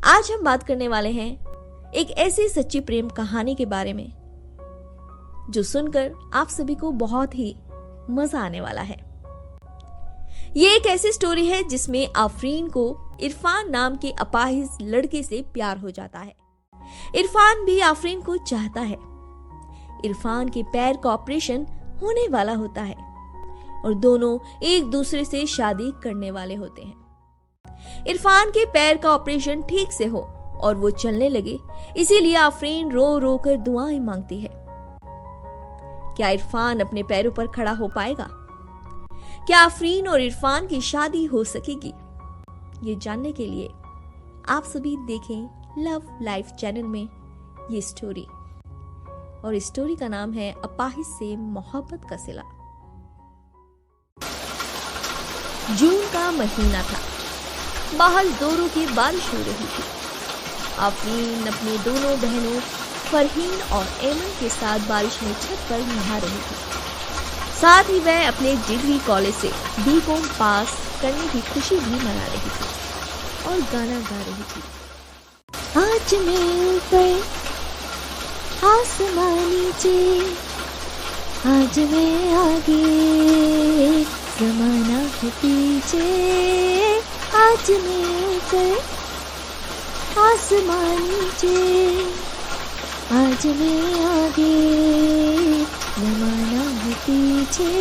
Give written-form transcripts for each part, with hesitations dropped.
आज हम बात करने वाले हैं एक ऐसी सच्ची प्रेम कहानी के बारे में जो सुनकर आप सभी को बहुत ही मजा आने वाला है। ये एक ऐसी स्टोरी है जिसमें आफरीन को इरफान नाम के अपाहिज लड़के से प्यार हो जाता है। इरफान भी आफरीन को चाहता है। इरफान के पैर का ऑपरेशन होने वाला होता है और दोनों एक दूसरे से शादी करने वाले होते हैं। इरफान के पैर का ऑपरेशन ठीक से हो और वो चलने लगे, इसीलिए आफरीन रो रो कर दुआएं मांगती है। क्या इरफान अपने पैरों पर खड़ा हो पाएगा? क्या आफरीन और इरफान की शादी हो सकेगी? ये जानने के लिए आप सभी देखें लव लाइफ चैनल में ये स्टोरी, और इस स्टोरी का नाम है अपाहिज से मोहब्बत का सिला। जून का महीना था, बाहर जोरों की बारिश हो रही थी। आफरीन अपने दोनों बहनों फरहीन और एमन के साथ बारिश में छत पर नहा रही थी। साथ ही वह अपने डिग्री कॉलेज से बीकॉम पास करने की खुशी भी मना रही थी और गाना गा रही थी। आज मैं ऊपर आसमान नीचे, आज मैं आगे ज़माना है पीछे, आज मैं ऊपर आसमान नीचे, आज मैं आगे ज़माना है पीछे।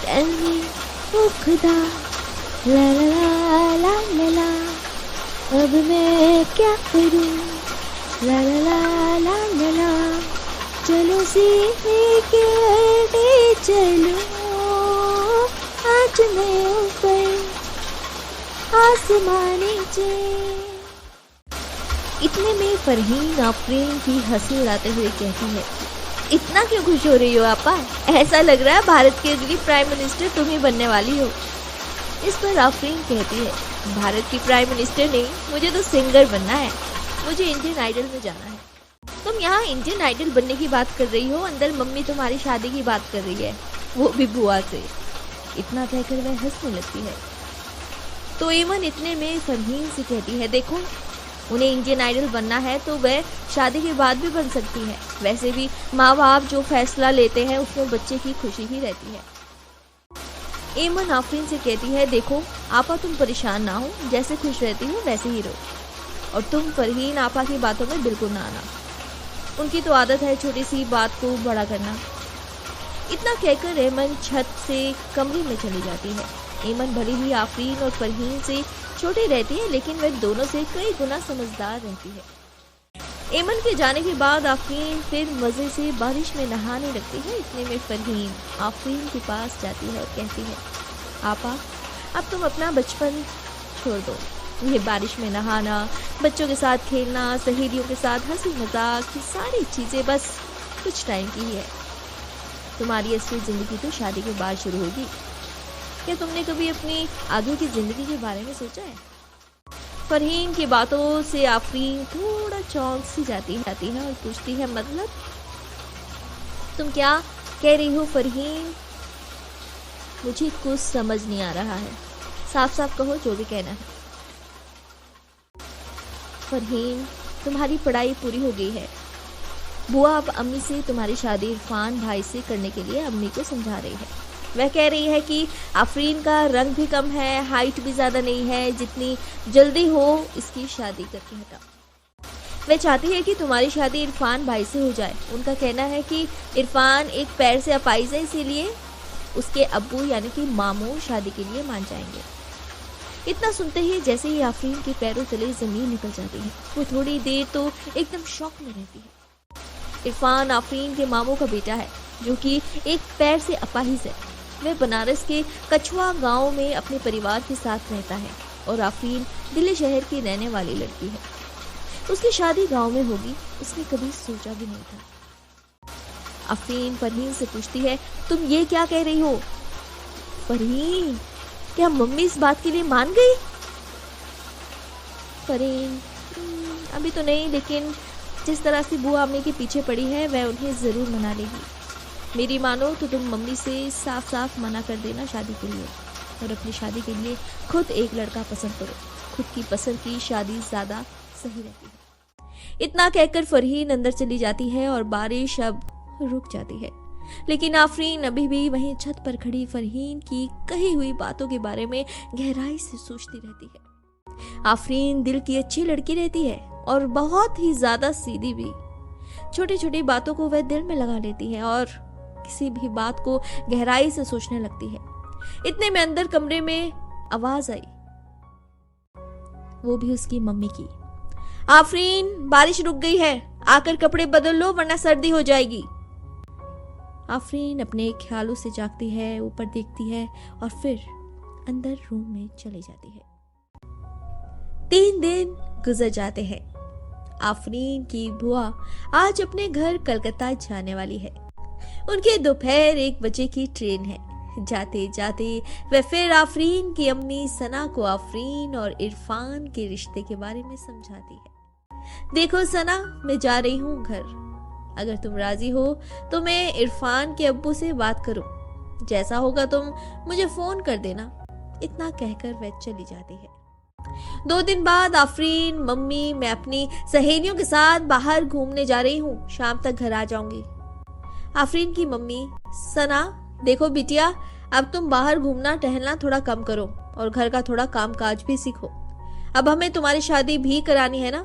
Tell me ओ खुदा ला ला ला ला ला, अब मैं क्या करूं? ला ला ला ला ला ला, चलो सीखे चलो, आज मैं ऊपर आसमान नीचे। इतने में फरहीन आफरीन की हंसी उड़ाते हुए कहती है, इतना क्यों खुश हो रही हो आपा? ऐसा लग रहा है भारत की अगली प्राइम मिनिस्टर तुम ही बनने वाली हो। इस पर आफरीन कहती है, भारत की प्राइम मिनिस्टर नहीं, मुझे तो सिंगर बनना है, मुझे इंडियन आइडल में जाना है। तुम यहाँ इंडियन आइडल बनने की बात कर रही हो, अंदर मम्मी तुम्हारी शादी की बात कर रही है, वो भी बुआ से। इतना कहकर वह हंसने लगती है। तो एमन इतने में फरहीन से कहती है, देखो उन्हें इंडियन आइडल बनना है तो वह शादी के बाद भी बन सकती है। वैसे भी माँ बाप जो फैसला लेते हैं उसमें बच्चे की खुशी ही रहती है। एमन आफरीन से कहती है, देखो आपा तुम परेशान ना हो, जैसे खुश रहती हो वैसे ही रहो, और तुम फरहीन आपा की बातों में बिल्कुल ना आना, उनकी तो आदत है छोटी सी बात को बड़ा करना। इतना कहकर एमन छत से कमरे में चली जाती है। एमन भले ही आफरीन और फरहीन से छोटी रहती है, लेकिन वह दोनों से कई गुना समझदार रहती है। एमन के जाने के बाद आफरीन फिर मजे से बारिश में नहाने लगती है। इतने में फरहीन आफरीन के पास जाती है और कहती है, आपा अब तुम अपना बचपन छोड़ दो, ये बारिश में नहाना, बच्चों के साथ खेलना, सहेलियों के साथ हंसी मजाक, ये सारी चीजें बस कुछ टाइम की ही है। तुम्हारी असली जिंदगी तो शादी के बाद शुरू होगी। क्या तुमने कभी अपनी आगे की जिंदगी के बारे में सोचा है? फरहीन की बातों से आफरीन थोड़ा चौंक सी जाती है और पूछती है, मतलब तुम क्या कह रही हो फरहीन? मुझे कुछ समझ नहीं आ रहा है, साफ साफ कहो जो भी कहना है। फरहीन तुम्हारी पढ़ाई पूरी हो गई है, बुआ अब अम्मी से तुम्हारी शादी इरफान भाई से करने के लिए अम्मी को समझा रही है। वह कह रही है कि आफरीन का रंग भी कम है, हाइट भी ज़्यादा नहीं है, जितनी जल्दी हो इसकी शादी करके हटा। वह चाहती है कि तुम्हारी शादी इरफान भाई से हो जाए। उनका कहना है कि इरफान एक पैर से अपाहिज है, इसीलिए उसके अब्बू यानी कि मामू शादी के लिए मान जाएंगे। इतना सुनते ही जैसे ही आफरीन के पैरों तले जमीन निकल जाती है, वो थोड़ी देर तो एकदम शॉक में रहती है। इरफान आफरीन के मामू का बेटा है जो कि एक पैर से अपाहिज है। वह बनारस के कछुआ गांव में अपने परिवार के साथ रहता है और आफरीन दिल्ली शहर की रहने वाली लड़की है। उसकी शादी गांव में होगी, उसने कभी सोचा भी नहीं था। आफरीन फरहीन से पूछती है, तुम ये क्या कह रही हो? फरहीन क्या मम्मी इस बात के लिए मान गई? फरहीन अभी तो नहीं, लेकिन जिस तरह से बुआ अम्मी के पीछे पड़ी है वह उन्हें जरूर मना लेगी। मेरी मानो तो तुम मम्मी से साफ साफ मना कर देना शादी के लिए, और अपनी शादी के लिए खुद एक लड़का पसंद करो, खुद की पसंद की शादी ज्यादा सही रहती है। इतना कहकर फरहीन अंदर चली जाती है और बारिश अब रुक जाती है, लेकिन आफरीन अभी भी वहीं छत पर खड़ी फरहीन की कही हुई बातों के बारे में गहराई से सोचती रहती है। आफरीन दिल की अच्छी लड़की रहती है और बहुत ही ज्यादा सीधी भी। छोटी छोटी बातों को वह दिल में लगा लेती है और किसी भी बात को गहराई से सोचने लगती है। इतने में अंदर कमरे में आवाज आई, वो भी उसकी मम्मी की। आफरीन, बारिश रुक गई है, आकर कपड़े बदल लो वरना सर्दी हो जाएगी। आफरीन अपने ख्यालों से जागती है, ऊपर देखती है और फिर अंदर रूम में चली जाती है। 3 दिन गुजर जाते हैं। आफरीन की बुआ आज अपने घर कलकत्ता जाने वाली है। उनकी दोपहर 1 बजे की ट्रेन है। जाते जाते वह फिर आफरीन की अम्मी सना को आफरीन और इरफान के रिश्ते के बारे में समझाती है। देखो सना, मैं जा रही हूँ घर। अगर तुम राजी हो तो मैं इरफान के अब्बू से बात करूं। जैसा होगा तुम मुझे फोन कर देना। इतना कहकर वह चली जाती है। 2 दिन बाद आफरीन, मम्मी, मैं अपनी सहेलियों के साथ बाहर घूमने जा रही हूँ, शाम तक घर आ जाऊंगी। आफरीन की मम्मी, सना देखो बिटिया, अब तुम बाहर घूमना टहलना थोड़ा कम करो और घर का थोड़ा काम काज भी सीखो। अब हमें तुम्हारी शादी भी करानी है ना।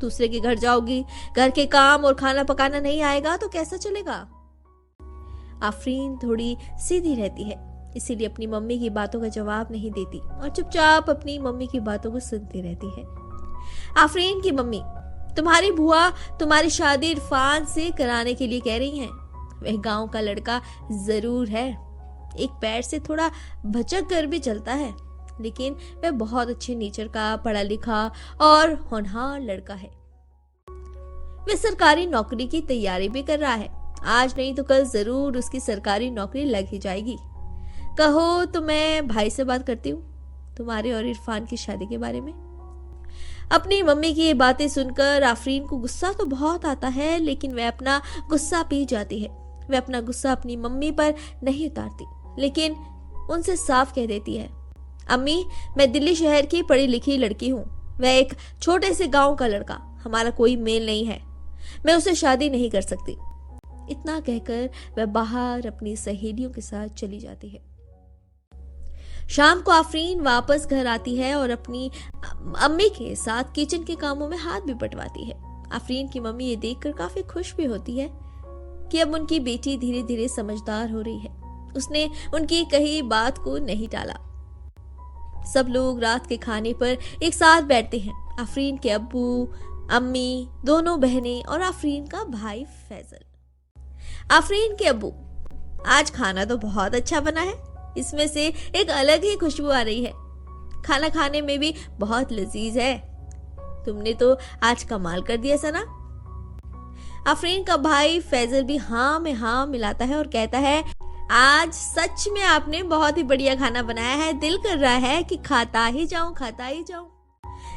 दूसरे के घर जाओगी, घर के काम और खाना पकाना नहीं आएगा तो कैसा चलेगा। आफरीन थोड़ी सीधी रहती है, इसीलिए अपनी मम्मी की बातों का जवाब नहीं देती और चुपचाप अपनी मम्मी की बातों को सुनती रहती है। आफरीन की मम्मी, तुम्हारी बुआ तुम्हारी शादी इरफान से कराने के लिए कह रही हैं। वह गांव का लड़का जरूर है, एक पैर से थोड़ा भचक कर भी चलता है, लेकिन वह बहुत अच्छे नेचर का, पढ़ा लिखा और होनहार लड़का है। वह सरकारी नौकरी की तैयारी भी कर रहा है। आज नहीं तो कल जरूर उसकी सरकारी नौकरी लग ही जाएगी। कहो तो मैं भाई से बात करती हूँ तुम्हारे और इरफान की शादी के बारे में। अपनी मम्मी की ये बातें सुनकर आफरीन को गुस्सा तो बहुत आता है, लेकिन वह अपना गुस्सा पी जाती है। वह अपना गुस्सा अपनी मम्मी पर नहीं उतारती, लेकिन उनसे साफ कह देती है, अम्मी, मैं दिल्ली शहर की पढ़ी लिखी लड़की हूँ। वह एक छोटे से गांव का लड़का, हमारा कोई मेल नहीं है। मैं उससे शादी नहीं कर सकती। इतना कहकर वह बाहर अपनी सहेलियों के साथ चली जाती है। शाम को आफरीन वापस घर आती है और अपनी अम्मी के साथ किचन के कामों में हाथ भी बटवाती है। आफरीन की मम्मी ये देखकर काफी खुश भी होती है कि अब उनकी बेटी धीरे धीरे समझदार हो रही है। उसने उनकी कही बात को नहीं टाला। सब लोग रात के खाने पर एक साथ बैठते हैं। आफरीन के अब्बू, अम्मी, दोनों बहनें और आफरीन का भाई फैजल। आफरीन के अब्बू, आज खाना तो बहुत अच्छा बना है, इसमें से एक अलग ही खुशबू आ रही है। खाना खाने में भी बहुत लजीज है। तुमने तो आज कमाल कर दिया सना। आफरीन का भाई फैजल भी हाँ में हाँ मिलाता है और कहता है, आज सच में आपने बहुत ही बढ़िया खाना बनाया है, दिल कर रहा है कि खाता ही जाऊं, खाता ही जाऊं।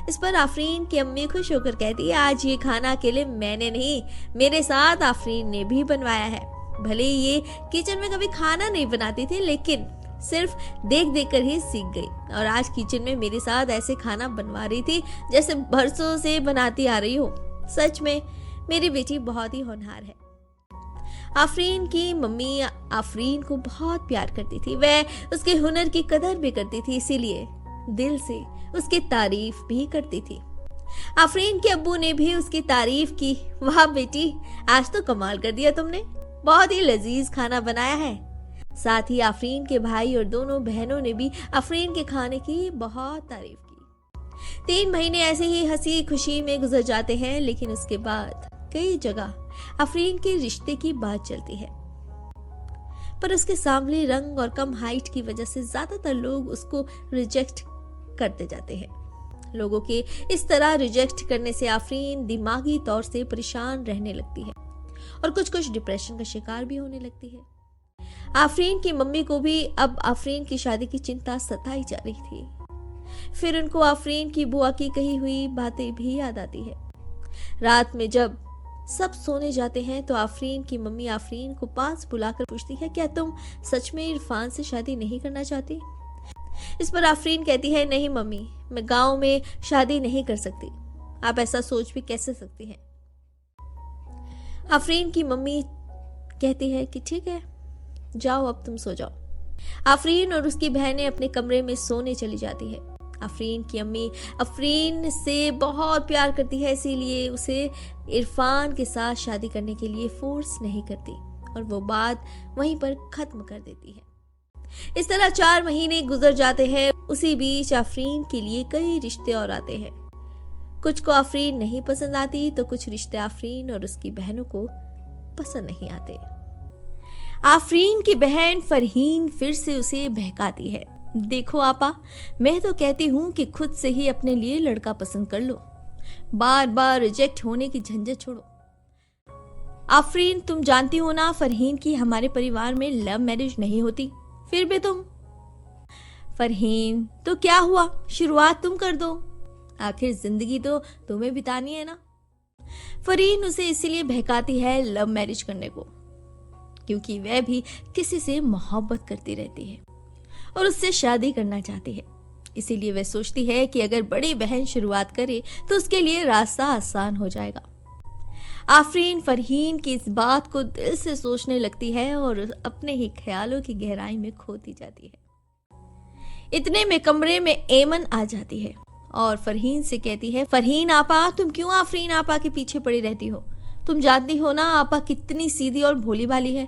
इस पर आफरीन की अम्मी खुश होकर कहती है, आज ये खाना अकेले मैंने नहीं, मेरे साथ आफरीन ने भी बनवाया है। भले ये किचन में कभी खाना नहीं बनाती थी, लेकिन सिर्फ देख देख कर ही सीख गई और आज किचन में मेरे साथ ऐसे खाना बनवा रही थी जैसे बरसों से बनाती आ रही हो। सच में मेरी बेटी बहुत ही होनहार है। आफरीन की मम्मी आफरीन को बहुत प्यार करती थी। वह उसके हुनर की कदर भी करती थी, इसीलिए दिल से उसकी तारीफ भी करती थी। आफरीन के अब्बू ने भी उसकी तारीफ की। वाह बेटी, आज तो कमाल कर दिया तुमने, बहुत ही लजीज खाना बनाया है। साथ ही आफरीन के भाई और दोनों बहनों ने भी आफरीन के खाने की बहुत तारीफ की। 3 महीने ऐसे ही हंसी खुशी में गुजर जाते हैं, लेकिन उसके बाद कई जगह आफरीन के रिश्ते की बात चलती है, पर उसके सांवले रंग और कम हाइट की वजह से ज्यादातर लोग उसको रिजेक्ट करते जाते हैं। लोगों के इस तरह रिजेक्ट करने से आफरीन दिमागी तौर से परेशान रहने लगती है और कुछ डिप्रेशन का शिकार भी होने लगती है। आफरीन की मम्मी को भी अब आफरीन की शादी की चिंता सताई जा रही थी। फिर उनको आफरीन की बुआ की कही हुई बातें भी याद आती है। रात में जब सब सोने जाते हैं तो आफरीन की मम्मी आफरीन को पास बुलाकर पूछती है, क्या तुम सच में इरफान से शादी नहीं करना चाहती? इस पर आफरीन कहती है, नहीं मम्मी, मैं गांव में शादी नहीं कर सकती। आप ऐसा सोच भी कैसे सकती हैं? आफरीन की मम्मी कहती है कि ठीक है, जाओ अब तुम सो जाओ। आफरीन और उसकी बहनें अपने कमरे में सोने चली जाती है। आफरीन की अम्मी आफरीन से बहुत प्यार करती है, इसीलिए उसे इरफान के साथ शादी करने के लिए फोर्स नहीं करती और वो बात वहीं पर खत्म कर देती है। इस तरह 4 महीने गुजर जाते हैं। उसी बीच आफरीन के लिए कई रिश्ते और आते हैं। कुछ को आफरीन नहीं पसंद आती तो कुछ रिश्ते आफरीन और उसकी बहनों को पसंद नहीं आते। आफरीन की बहन फरहीन फिर से उसे बहकाती है, देखो आपा, मैं तो कहती हूँ कि खुद से ही अपने लिए लड़का पसंद कर लो, बार बार रिजेक्ट होने की झंझट छोड़ो। आफरीन, तुम जानती हो ना फरहीन की हमारे परिवार में लव मैरिज नहीं होती, फिर भी तुम। फरहीन, तो क्या हुआ, शुरुआत तुम कर दो, आखिर जिंदगी तो तुम्हें बितानी है ना। फरहीन उसे इसीलिए बहकाती है लव मैरिज करने को, क्योंकि वह भी किसी से मोहब्बत करती रहती है और उससे शादी करना चाहती है। इसीलिए वह सोचती है कि अगर बड़ी बहन शुरुआत करे तो उसके लिए रास्ता आसान हो जाएगा। आफरीन फरहीन की इस बात को दिल से सोचने लगती है और अपने ही ख्यालों की गहराई में खोती जाती है। इतने में कमरे में एमन आ जाती है और फरहीन से कहती है, फरहीन आपा, तुम क्यों आफरीन आपा के पीछे पड़ी रहती हो? तुम जानती हो ना आपा कितनी सीधी और भोली भाली है।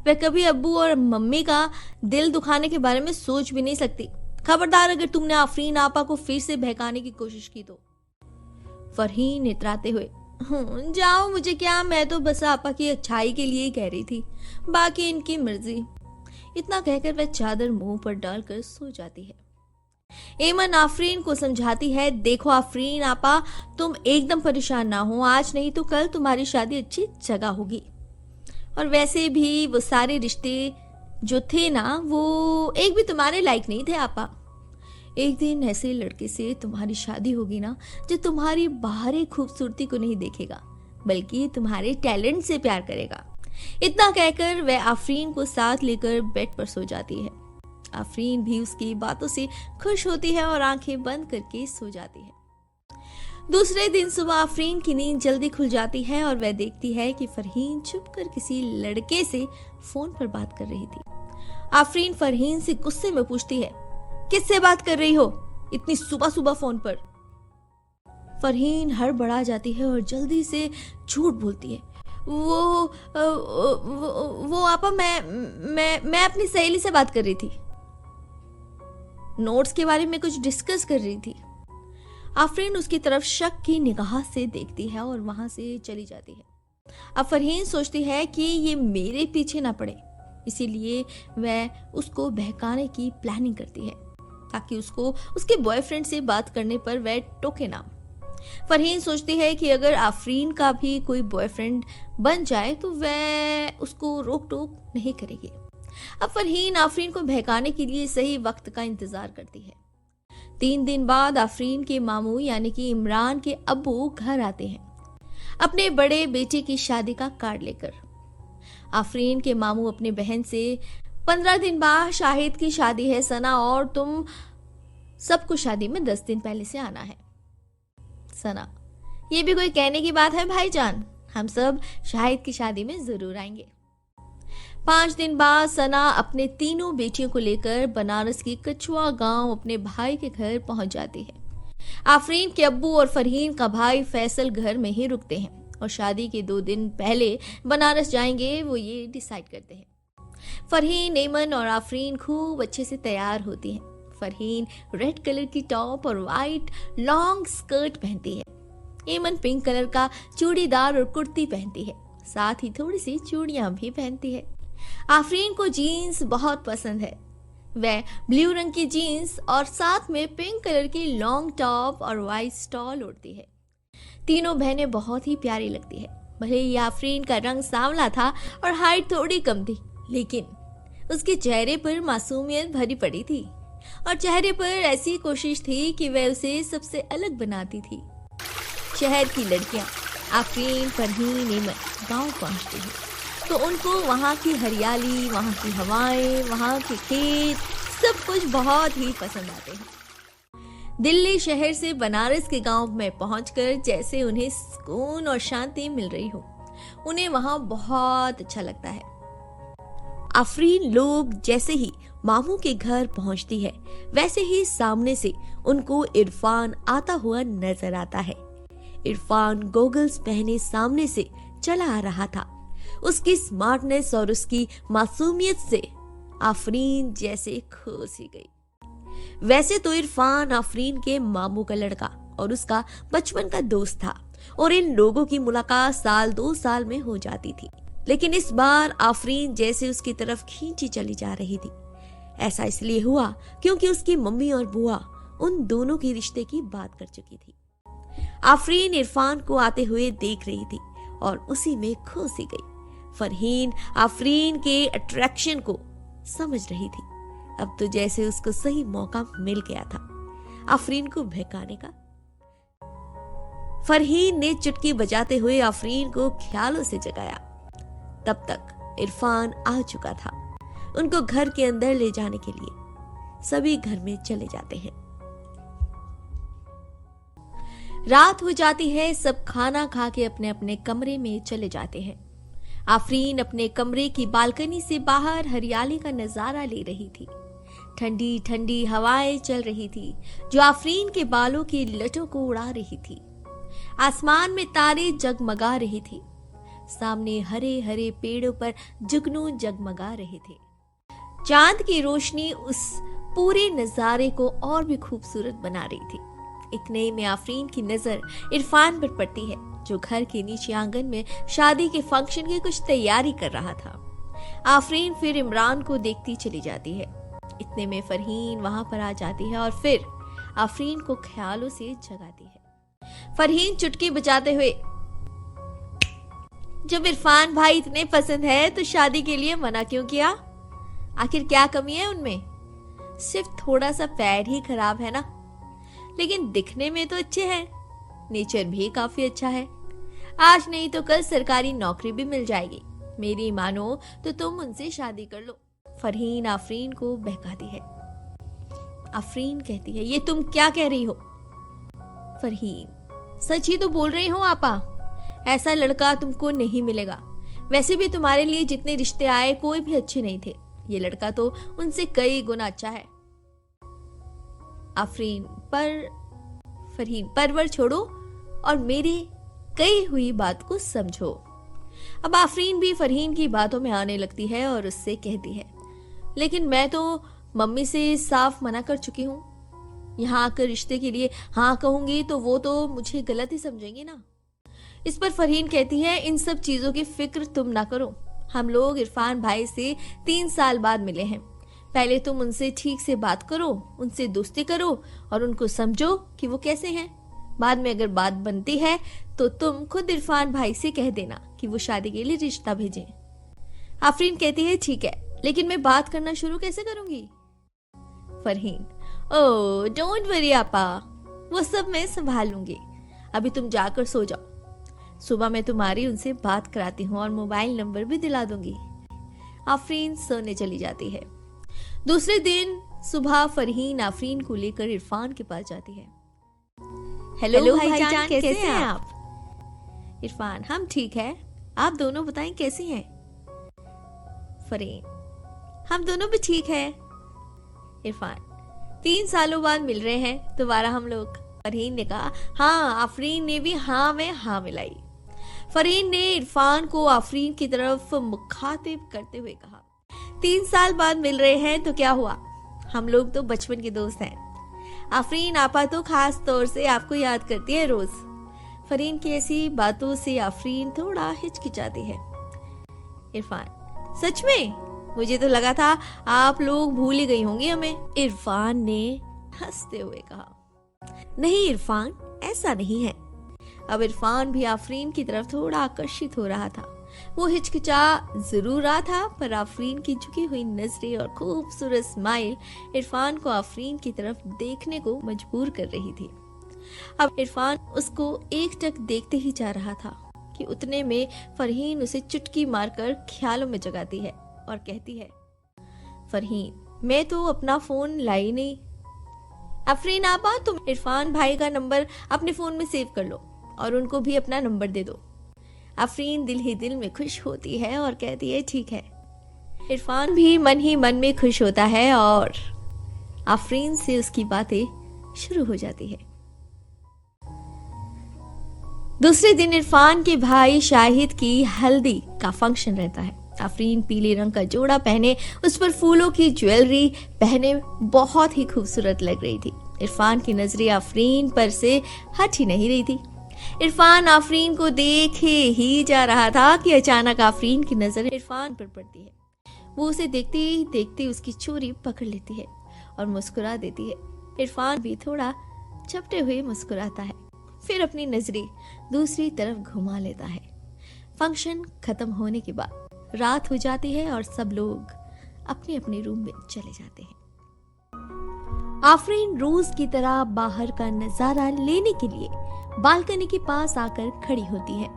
वह कभी अब्बू और मम्मी का दिल दुखाने के बारे में सोच भी नहीं सकती। खबरदार अगर तुमने आफरीन आपा को फिर से बहकाने की कोशिश की तो। फरहीन इतराते हुए, जाओ, मुझे क्या, मैं तो बस आपा की अच्छाई के लिए ही कह रही थी, बाकी इनकी मर्जी। इतना कहकर वह चादर मुंह पर डालकर सो जाती है। एमन आफरीन को समझाती है, देखो आफरीन आपा, तुम एकदम परेशान ना हो, आज नहीं तो कल तुम्हारी शादी अच्छी जगह होगी। और वैसे भी वो सारे रिश्ते जो थे ना, वो एक भी तुम्हारे लायक नहीं थे आपा। एक दिन ऐसे लड़के से तुम्हारी शादी होगी ना, जो तुम्हारी बाहरी खूबसूरती को नहीं देखेगा बल्कि तुम्हारे टैलेंट से प्यार करेगा। इतना कहकर वह आफरीन को साथ लेकर बेड पर सो जाती है। आफरीन भी उसकी बातों से खुश होती है और आंखें बंद करके सो जाती है। दूसरे दिन सुबह आफरीन की नींद जल्दी खुल जाती है और वह देखती है कि फरहीन छुपकर किसी लड़के से फोन पर बात कर रही थी। आफरीन फरहीन से गुस्से में पूछती है, किससे बात कर रही हो इतनी सुबह सुबह फोन पर? फरहीन हड़बड़ा जाती है और जल्दी से झूठ बोलती है, वो आपा, मैं अपनी सहेली से बात कर रही थी, नोट्स के बारे में कुछ डिस्कस कर रही थी। आफरीन उसकी तरफ शक की निगाह से देखती है और वहां से चली जाती है। अब फरहीन सोचती है कि ये मेरे पीछे ना पड़े, इसीलिए वह उसको बहकाने की प्लानिंग करती है ताकि उसको उसके बॉयफ्रेंड से बात करने पर वह टोके ना। फरहीन सोचती है कि अगर आफरीन का भी कोई बॉयफ्रेंड बन जाए तो वह उसको रोक टोक नहीं करेगी। अब फरहीन आफरीन को बहकाने के लिए सही वक्त का इंतजार करती है। 3 दिन बाद आफरीन के मामू यानी कि इमरान के अब्बू घर आते हैं अपने बड़े बेटे की शादी का कार्ड लेकर। आफरीन के मामू अपनी बहन से 15 दिन बाद शाहिद की शादी है सना, और तुम सबको शादी में 10 दिन पहले से आना है। सना, ये भी कोई कहने की बात है भाईजान, हम सब शाहिद की शादी में जरूर आएंगे। 5 दिन बाद सना अपने तीनों बेटियों को लेकर बनारस की कछुआ गांव अपने भाई के घर पहुंच जाती है। आफरीन के अब्बू और फरहीन का भाई फैसल घर में ही रुकते हैं और शादी के 2 दिन पहले बनारस जाएंगे, वो ये डिसाइड करते हैं। फरहीन, एमन और आफरीन खूब अच्छे से तैयार होती हैं। फरहीन रेड कलर की टॉप और वाइट लॉन्ग स्कर्ट पहनती है। एमन पिंक कलर का चूड़ीदार और कुर्ती पहनती है, साथ ही थोड़ी सी चूड़ियां भी पहनती है। आफरीन को जीन्स बहुत पसंद है, वह ब्लू रंग की जीन्स और साथ में पिंक कलर की लॉन्ग टॉप और वाइट स्टॉल ओढ़ती है। तीनों बहनें बहुत ही प्यारी लगती है। भले ही आफरीन का रंग सांवला था और हाइट थोड़ी कम थी, लेकिन उसके चेहरे पर मासूमियत भरी पड़ी थी और चेहरे पर ऐसी कोशिश थी कि वह उसे सबसे अलग बनाती थी। शहर की लड़कियां आफरीन, फरहीन, एमन गांव पहुंचती हैं तो उनको वहां की हरियाली, वहां की हवाएं, वहां के खेत सब कुछ बहुत ही पसंद आते हैं। दिल्ली शहर से बनारस के गांव में पहुंचकर जैसे उन्हें सुकून और शांति मिल रही हो, उन्हें वहां बहुत अच्छा लगता है। आफरीन लोग जैसे ही मामू के घर पहुंचती है, वैसे ही सामने से उनको इरफान आता हुआ नजर आता है। इरफान गॉगल्स पहने सामने से चला आ रहा था। उसकी स्मार्टनेस और उसकी मासूमियत से आफरीन जैसे खो सी गई। वैसे तो इरफान आफरीन के मामू का लड़का और उसका बचपन का दोस्त था और इन लोगों की मुलाकात साल 2 साल में हो जाती थी, लेकिन इस बार आफरीन जैसे उसकी तरफ खींची चली जा रही थी। ऐसा इसलिए हुआ क्योंकि उसकी मम्मी और बुआ उन दोनों के रिश्ते की बात कर चुकी थी। आफरीन इरफान को आते हुए देख रही थी और उसी में खो सी गई। फरहीन आफरीन के अट्रैक्शन को समझ रही थी। अब तो जैसे उसको सही मौका मिल गया था आफरीन को बहकाने का। फरहीन ने चुटकी बजाते हुए आफरीन को ख्यालों से जगाया। तब तक इरफान आ चुका था उनको घर के अंदर ले जाने के लिए। सभी घर में चले जाते हैं। रात हो जाती है, सब खाना खा के अपने अपने कमरे में चले जाते हैं। आफरीन अपने कमरे की बालकनी से बाहर हरियाली का नजारा ले रही थी। ठंडी ठंडी हवाएं चल रही थी जो आफरीन के बालों की लटों को उड़ा रही थी। आसमान में तारे जगमगा रही थी। सामने हरे हरे पेड़ों पर जुगनू जगमगा रहे थे। चांद की रोशनी उस पूरे नजारे को और भी खूबसूरत बना रही थी। इतने में आफरीन की नजर इरफान पर पड़ती है जो घर के नीचे आंगन में शादी के फंक्शन की कुछ तैयारी कर रहा था। आफरीन फिर इमरान को देखती चली जाती है। इतने में फरहीन वहां पर आ जाती है और फिर आफरीन को ख्यालों से जगाती है। फरहीन चुटकी बजाते हुए, जब इरफान भाई इतने पसंद है तो शादी के लिए मना क्यों किया? आखिर क्या कमी है उनमें? सिर्फ थोड़ा सा पैर ही खराब है ना, लेकिन दिखने में तो अच्छे हैं। नेचर भी काफी अच्छा है। आज नहीं तो कल सरकारी नौकरी भी मिल जाएगी। मेरी मानो तो तुम उनसे शादी कर लो। फरहीन आफरीन को बहकाती है। आफरीन कहती है, ये तुम क्या कह रही हो? फरहीन, सच ही तो बोल रही हूँ आपा। ऐसा लड़का तुमको नहीं मिलेगा। वैसे भी तुम्हारे लिए जितने रिश्ते आए कोई भी अच्छे नहीं थे। ये लड़का तो उनसे कई गुना अच्छा है। आफरीन, फरहीन, परवर छोड़ो और मेरी कही हुई बात को समझो। अब आफरीन भी फरहीन की बातों में आने लगती है और उससे कहती है, लेकिन मैं तो मम्मी से साफ मना कर चुकी हूँ। यहाँ आकर रिश्ते के लिए हाँ कहूंगी तो वो तो मुझे गलत ही समझेंगे ना। इस पर फरहीन कहती है, इन सब चीजों की फिक्र तुम ना करो। हम लोग इरफान भाई से 3 साल बाद मिले हैं। पहले तुम उनसे ठीक से बात करो, उनसे दोस्ती करो और उनको समझो कि वो कैसे हैं। बाद में अगर बात बनती है तो तुम खुद इरफान भाई से कह देना कि वो शादी के लिए रिश्ता भेजें। आफरीन कहती है, ठीक है, लेकिन मैं बात करना शुरू कैसे करूंगी? फरहीन, ओह डोंट वरी आपा, वो सब मैं संभाल लूंगी। अभी तुम जाकर सो जाओ। सुबह मैं तुम्हारी उनसे बात कराती हूँ और मोबाइल नंबर भी दिला दूंगी। आफरीन सोने चली जाती है। दूसरे दिन सुबह फरहीन आफरीन को लेकर इरफान के पास जाती है। हेलो भाईजान, कैसे हैं आप? इरफान, हम ठीक है। आप दोनों बताएं कैसी हैं? फरहीन, हम दोनों भी ठीक है। इरफान, 3 सालों बाद मिल रहे हैं दोबारा हम लोग। फरहीन ने कहा, हाँ। आफरीन ने भी हाँ में हाँ मिलाई। फरहीन ने इरफान को आफरीन की तरफ मुखातिब करते हुए कहा, 3 साल बाद मिल रहे हैं तो क्या हुआ? हम लोग तो बचपन के दोस्त हैं। आफरीन आपा तो खास तौर से आपको याद करती है रोज। फरहीन की ऐसी बातों से आफरीन थोड़ा हिचकिचाती है। इरफान, सच में? मुझे तो लगा था आप लोग भूल ही गई होंगी हमें। इरफान ने हंसते हुए कहा, नहीं इरफान, ऐसा नहीं है। अब इरफान भी आफरीन की तरफ थोड़ा आकर्षित हो रहा था। वो हिचकिचा जरूर रहा था, पर आफरीन की झुकी हुई नजरें और खूबसूरत स्माइल इरफान को आफरीन की तरफ देखने को मजबूर कर रही थी। अब इरफान उसको एकटक देखते ही जा रहा था कि उतने में फरहीन उसे चुटकी मारकर ख्यालों में जगाती है और कहती है, फरहीन, मैं तो अपना फ़ोन लाई नहीं। अफरीन आपा, तुम इरफान भाई का नंबर अपने फ़ोन में सेव कर लो और उनको भी अपना नंबर दे दो। अफरीन दिल ही दिल में खुश होती है और कहती है ठीक है। इरफान भी मन ही मन में खुश होता है और अफरीन से उसकी बातें शुरू हो जाती है। दूसरे दिन इरफान के भाई शाहिद की हल्दी का फंक्शन रहता है। अफरीन पीले रंग का जोड़ा पहने, उस पर फूलों की ज्वेलरी पहने बहुत ही खूबसूरत लग रही थी। इरफान की नजरें अफरीन पर से हट ही नहीं रही थी। इरफान अफरीन को देखे ही जा रहा था कि अचानक अफरीन की नजर इरफान पर पड़ती है। वो उसे देखते ही देखते उसकी चोरी पकड़ लेती है और मुस्कुरा देती है। इरफान भी थोड़ा चपटे हुए मुस्कुराता है, फिर अपनी नजरें दूसरी तरफ घुमा लेता है। फंक्शन खत्म होने के बाद रात हो जाती है और सब लोग अपने अपने रूम में चले जाते हैं। आफरीन रोज की तरह बाहर का नजारा लेने के लिए बालकनी के पास आकर खड़ी होती है।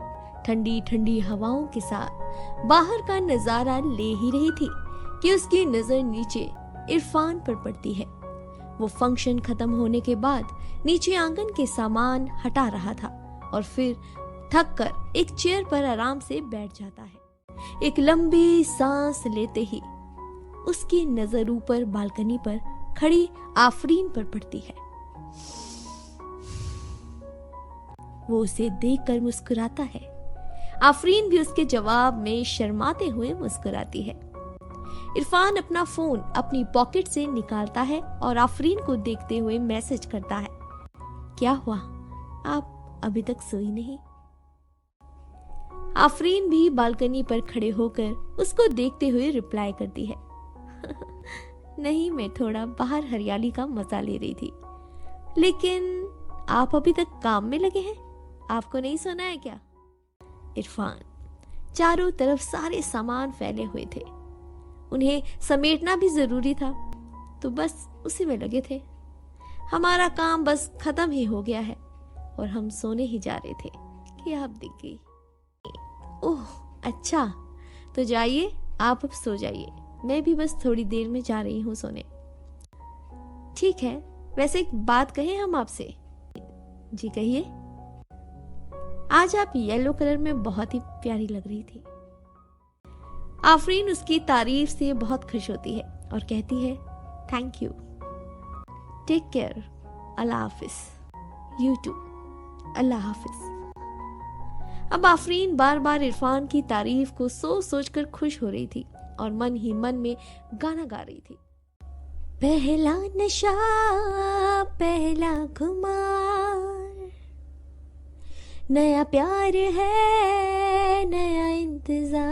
ठंडी ठंडी हवाओं के साथ बाहर का नजारा ले ही रही थी कि उसकी नजर नीचे इरफान पर पड़ती है। वो फंक्शन खत्म होने के बाद नीचे आंगन के सामान हटा रहा था और फिर थक कर एक चेयर पर आराम से बैठ जाता है। एक लंबी सांस लेते ही उसकी नजर ऊपर बालकनी पर खड़ी आफरीन पर पड़ती है। वो उसे देखकर मुस्कुराता है। आफरीन भी उसके जवाब में शर्माते हुए मुस्कुराती है। इरफान अपना फोन अपनी पॉकेट से निकालता है और आफरीन को देखते हुए मैसेज करता है, क्या हुआ, आप अभी तक सोई नहीं? आफरीन भी बालकनी पर खड़े होकर उसको देखते हुए रिप्लाई करती है, नहीं, मैं थोड़ा बाहर हरियाली का मजा ले रही थी। लेकिन आप अभी तक काम में लगे हैं, आपको नहीं सोना है क्या? इरफान, चारों तरफ सारे सामान फैले हुए थे, उन्हें समेटना भी जरूरी था, तो बस उसी में लगे थे। हमारा काम बस खत्म ही हो गया है और हम सोने ही जा रहे थे कि आप दिख गई। ओह अच्छा, तो जाइए, आप अब सो जाइए, मैं भी बस थोड़ी देर में जा रही हूँ सोने। ठीक है, वैसे एक बात कहें हम आपसे? जी कहिए। आज आप येलो कलर में बहुत ही प्यारी लग रही थी। आफरीन उसकी तारीफ से बहुत खुश होती है और कहती है, थैंक यू, टेक केयर, अल्लाह हाफिज। यू टू, अल्लाह हाफिज। अब आफरीन बार बार इरफान की तारीफ को सोच सोच कर खुश हो रही थी और मन ही मन में गाना गा रही थी। पहला नशा पहला खुमार, नया प्यार है नया इंतजार,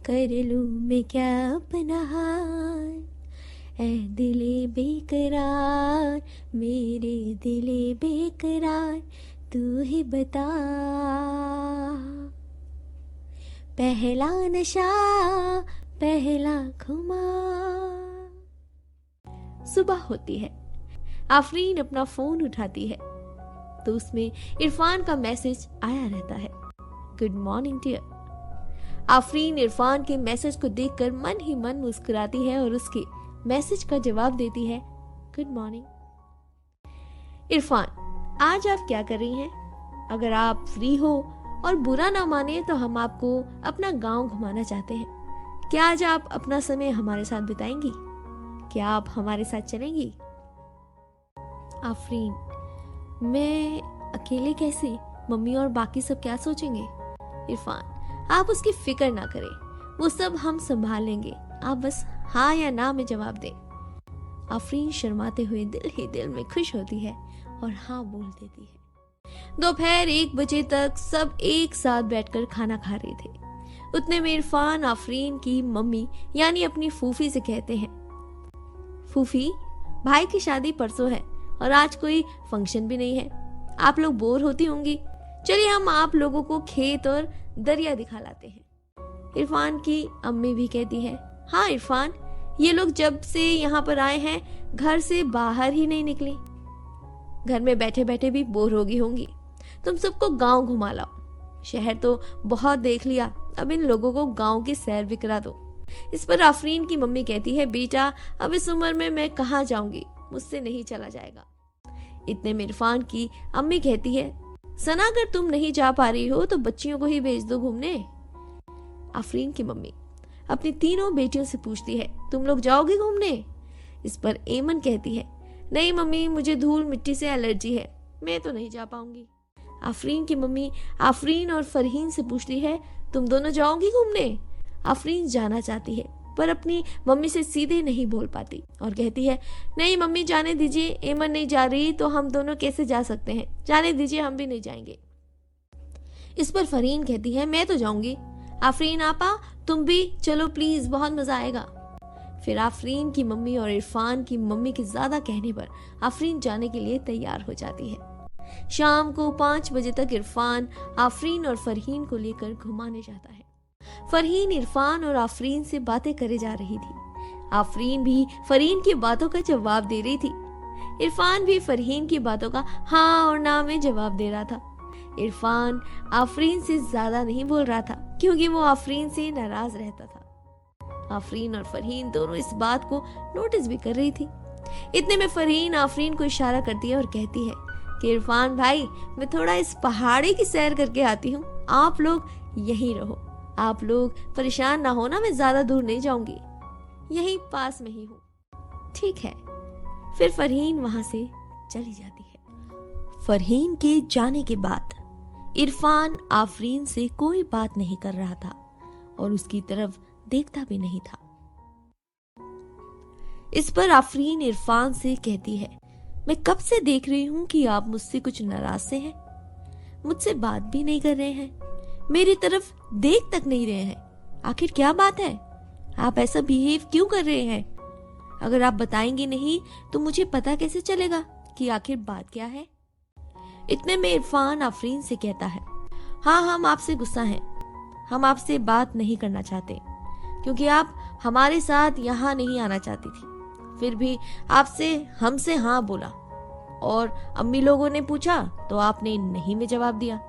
कर लूं मैं क्या अपना हाल, ऐ दिले बेकरार, मेरे दिले बेकरार, तू ही बता। पहला नशा पहला खुमार। सुबह होती है। आफरीन अपना फोन उठाती है तो उसमें इरफान का मैसेज आया रहता है, good morning dear. Afreen Irfan के मैसेज को देखकर मन ही मन मुस्कुराती है और उसके मैसेज का जवाब देती है, गुड मॉर्निंग। इरफान, आज आप क्या कर रही हैं? अगर आप फ्री हो और बुरा ना माने तो हम आपको अपना गांव घुमाना चाहते हैं। क्या आज आप अपना समय हमारे साथ बिताएंगी? क्या आप हमारे साथ चलेंगी? आफरीन, मैं अकेले कैसे? मम्मी और बाकी सब क्या सोचेंगे? इरफान, आप उसकी फिक्र ना करें, वो सब हम संभाल लेंगे, आप बस हाँ या ना में जवाब दें। आफरीन शर्माते हुए दिल ही दिल में खुश होती है और हाँ बोल देती है। दोपहर 1 बजे तक सब एक साथ बैठकर खाना खा रहे थे। उतने में इरफान आफरीन की मम्मी यानी अपनी फूफी से कहते हैं, फूफी, भाई की शादी परसों है और आज कोई फंक्शन भी नहीं है, आप लोग बोर होती होंगी, चलिए हम आप लोगों को खेत और दरिया दिखा लाते हैं। इरफान की अम्मी भी कहती है, हाँ इरफान, ये लोग जब से यहाँ पर आए हैं घर से बाहर ही नहीं निकले, घर में बैठे बैठे भी बोर हो गई होंगी, तुम सबको गांव घुमा लाओ, शहर तो बहुत देख लिया, अब इन लोगों को गांव की सैर भी करा दो, इस पर आफरीन की मम्मी कहती है, बेटा अब इस उम्र में मैं कहाँ जाऊंगी, मुझसे नहीं चला जाएगा। इतने में इरफान की अम्मी कहती है, सना अगर तुम नहीं जा पा रही हो तो बच्चियों को ही भेज दो घूमने। आफरीन की मम्मी अपनी तीनों बेटियों से पूछती है, तुम लोग जाओगी घूमने? इस पर एमन कहती है, नहीं मम्मी, मुझे धूल मिट्टी से एलर्जी है, मैं तो नहीं जा पाऊंगी। आफरीन की मम्मी आफरीन और फरहीन से पूछती है, तुम दोनों जाओगी घूमने? आफरीन जाना चाहती है पर अपनी मम्मी से सीधे नहीं बोल पाती और कहती है, नहीं मम्मी जाने दीजिए, एमन नहीं जा रही तो हम दोनों कैसे जा सकते हैं, जाने दीजिए, हम भी नहीं जाएंगे। इस पर फरहीन कहती है, मैं तो जाऊंगी। आफरीन आपा तुम भी चलो प्लीज, बहुत मजा आएगा। फिर आफरीन की मम्मी और इरफान की मम्मी के ज्यादा कहने पर आफरीन जाने के लिए तैयार हो जाती है। शाम को 5 बजे तक इरफान आफरीन और फरहीन को लेकर घुमाने जाता है। फरहीन इरफान और आफरीन से बातें करे जा रही थी। आफरीन भी फरहीन की बातों का जवाब दे रही थी। इरफान भी फरहीन की बातों का हाँ और ना में जवाब दे रहा था। इरफान आफरीन से ज्यादा नहीं बोल रहा था क्योंकि वो आफरीन से नाराज रहता था। आफरीन और फरहीन दोनों इस बात को नोटिस भी कर रही थी। इतने में फरहीन आफरीन को इशारा करती है और कहती है कि इरफान भाई, मैं थोड़ा इस पहाड़ी की सैर करके आती हूँ, आप लोग यहीं रहो, आप लोग परेशान ना होना, मैं ज्यादा दूर नहीं जाऊंगी, यहीं पास में ही हूँ। ठीक है। फिर फरहीन वहां से चली जाती है। फरहीन के जाने के बाद इरफान आफरीन से कोई बात नहीं कर रहा था और उसकी तरफ देखता भी नहीं था। इस पर आफरीन इरफान से कहती है, मैं कब से देख रही हूं कि आप मुझसे कुछ नाराज से हैं, मुझसे बात भी नहीं कर रहे हैं, मेरी तरफ देख तक नहीं रहे हैं, आखिर क्या बात है, आप ऐसा बिहेव क्यों कर रहे हैं? अगर आप बताएंगे नहीं तो मुझे पता कैसे चलेगा कि आखिर बात क्या है? इतने में इरफान आफरीन से कहता है, हाँ हम आपसे गुस्सा हैं, हम आपसे बात नहीं करना चाहते क्योंकि आप हमारे साथ यहाँ नहीं आना चाहती थी, फिर भी आपसे हमसे हाँ बोला और अम्मी लोगों ने पूछा तो आपने नहीं में जवाब दिया।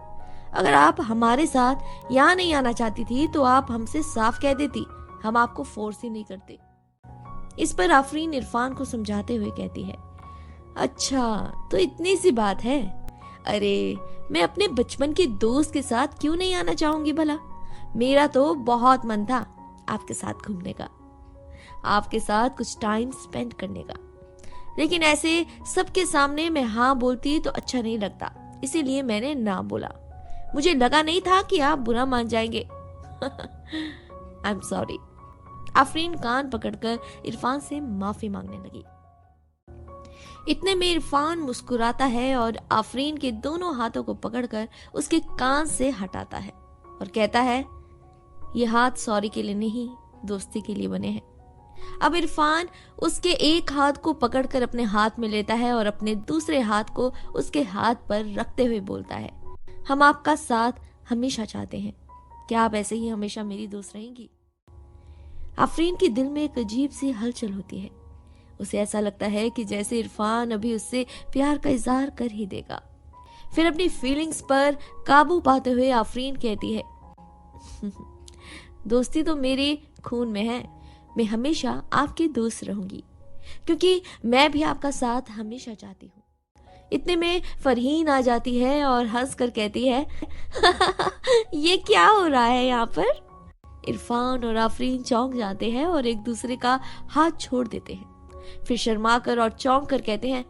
अगर आप हमारे साथ यहाँ नहीं आना चाहती थी तो आप हमसे साफ कह देती, हम आपको फोर्स ही नहीं करते। इस पर आफरीन इरफान को समझाते हुए कहती है, अच्छा तो इतनी सी बात है, अरे मैं अपने बचपन के दोस्त के साथ क्यों नहीं आना चाहूंगी भला, मेरा तो बहुत मन था आपके साथ घूमने का, आपके साथ कुछ टाइम स्पेंड करने का, लेकिन ऐसे सबके सामने मैं हाँ बोलती तो अच्छा नहीं लगता, इसीलिए मैंने ना बोला, मुझे लगा नहीं था कि आप बुरा मान जाएंगे। I am sorry. आफरीन कान पकड़कर इरफान से माफी मांगने लगी। इतने में इरफान मुस्कुराता है और आफरीन के दोनों हाथों को पकड़कर उसके कान से हटाता है और कहता है, ये हाथ सॉरी के लिए नहीं, दोस्ती के लिए बने हैं। अब इरफान उसके एक हाथ को पकड़कर अपने हाथ में लेता है और अपने दूसरे हाथ को उसके हाथ पर रखते हुए बोलता है, हम आपका साथ हमेशा चाहते हैं, क्या आप ऐसे ही हमेशा मेरी दोस्त रहेंगी? आफरीन के दिल में एक अजीब सी हलचल होती है। उसे ऐसा लगता है कि जैसे इरफान अभी उससे प्यार का इजहार कर ही देगा। फिर अपनी फीलिंग्स पर काबू पाते हुए आफरीन कहती है, दोस्ती तो मेरे खून में है, मैं हमेशा आपकी दोस्त रहूंगी क्योंकि मैं भी आपका साथ हमेशा चाहती हूँ। इतने में फरहीन आ जाती है और हंस कर कहती है, ये क्या हो रहा है यहाँ पर? इरफान और आफरीन चौंक जाते हैं और एक दूसरे का हाथ छोड़ देते हैं। फिर शर्मा कर और चौंक कर कहते हैं,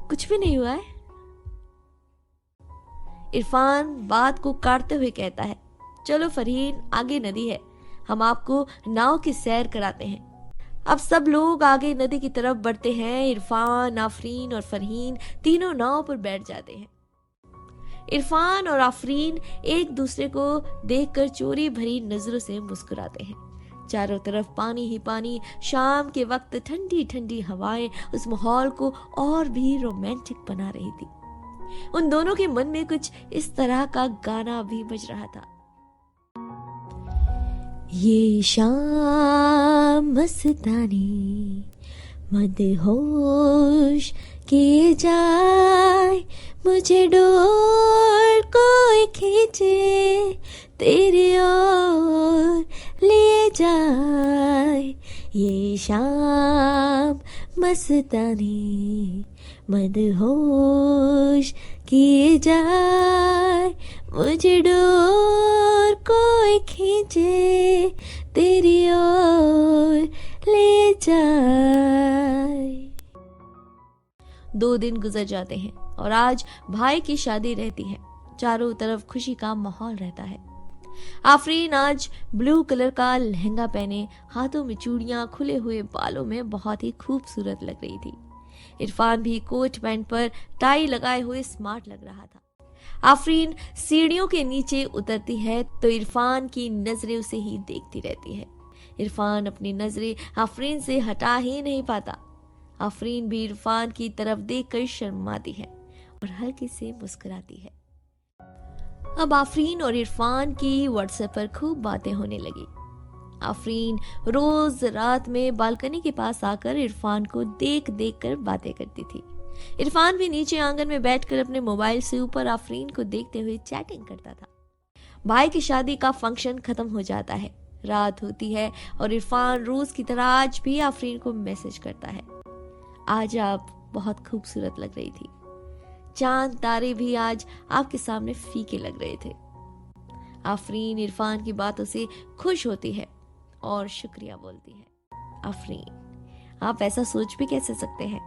कुछ भी नहीं हुआ है। इरफान बात को काटते हुए कहता है, चलो फरहीन, आगे नदी है, हम आपको नाव की सैर कराते हैं। अब सब लोग आगे नदी की तरफ बढ़ते हैं। इरफान, आफरीन और फरहीन तीनों नाव पर बैठ जाते हैं। इरफान और आफरीन एक दूसरे को देखकर चोरी भरी नजरों से मुस्कुराते हैं। चारों तरफ पानी ही पानी, शाम के वक्त ठंडी ठंडी हवाएं उस माहौल को और भी रोमांटिक बना रही थी। उन दोनों के मन में कुछ इस तरह का गाना भी बज रहा था, ये शाम मस्तानी मदहोश किए जाए, मुझे डोर कोई खींचे तेरी ओर ले जाए ये शाम मस्तानी, मदहोश किए जाए मुझे डोर कोई खींचे तेरी ओर ले जाए। 2 दिन गुजर जाते हैं और आज भाई की शादी रहती है। चारों तरफ खुशी का माहौल रहता है। आफरीन आज ब्लू कलर का लहंगा पहने, हाथों में चूड़ियां, खुले हुए बालों में बहुत ही खूबसूरत लग रही थी। इरफान भी कोट पैंट पर टाई लगाए हुए स्मार्ट लग रहा था। आफरीन सीढ़ियों के नीचे उतरती है तो इरफान की नजरें उसे ही देखती रहती है। इरफान अपनी नजरें आफरीन से हटा ही नहीं पाता। आफरीन भी इरफान की तरफ देखकर शर्माती है और हल्के से मुस्कुराती है। अब आफरीन और इरफान की व्हाट्सएप पर खूब बातें होने लगी। आफरीन रोज रात में बालकनी के पास आकर इरफान को देख देख कर बातें करती थी। इरफान भी नीचे आंगन में बैठकर अपने मोबाइल से ऊपर आफरीन को देखते हुए चैटिंग करता था। भाई की शादी का फंक्शन खत्म हो जाता है। रात होती है और इरफान रोज की तरह आज भी आफरीन को मैसेज करता है। आज आप बहुत खूबसूरत लग रही थी। चांद तारे भी आज आपके सामने फीके लग रहे थे। आफरीन इरफान की बातों से खुश होती है और शुक्रिया बोलती है। आफरीन, आप ऐसा सोच भी कैसे सकते हैं?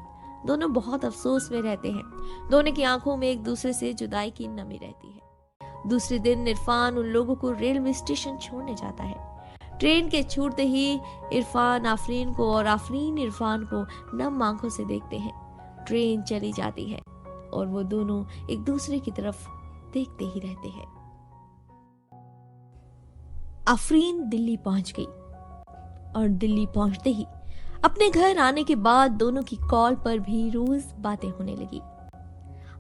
दोनों बहुत अफसोस में रहते हैं। दोनों की आंखों में एक दूसरे से जुदाई की नमी रहती है। दूसरे दिन इरफान उन लोगों को रेलवे स्टेशन छोड़ने जाता है। ट्रेन के छूटते ही इरफान आफरीन को और आफरीन इरफान को नम आंखों से देखते हैं। ट्रेन चली जाती है और वो दोनों एक दूसरे की तरफ देखते ही रहते हैं। आफरीन दिल्ली पहुंच गई और दिल्ली पहुंचते ही अपने घर आने के बाद दोनों की कॉल पर भी रोज बातें होने लगी।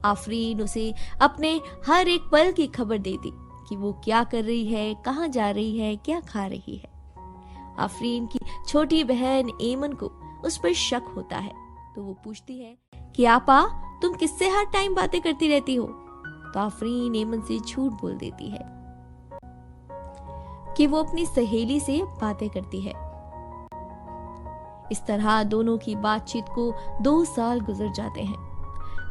आफरीन उसे अपने हर एक पल की खबर देती कि वो क्या कर रही है, कहाँ जा रही है, क्या खा रही है। आफरीन की छोटी बहन एमन को उस पर शक होता है तो वो पूछती है कि आपा, तुम किससे हर टाइम बातें करती रहती हो? तो आफरीन एमन से झूठ बोल देती है कि वो अपनी सहेली से बातें करती है। इस तरह दोनों की बातचीत को 2 साल गुजर जाते हैं।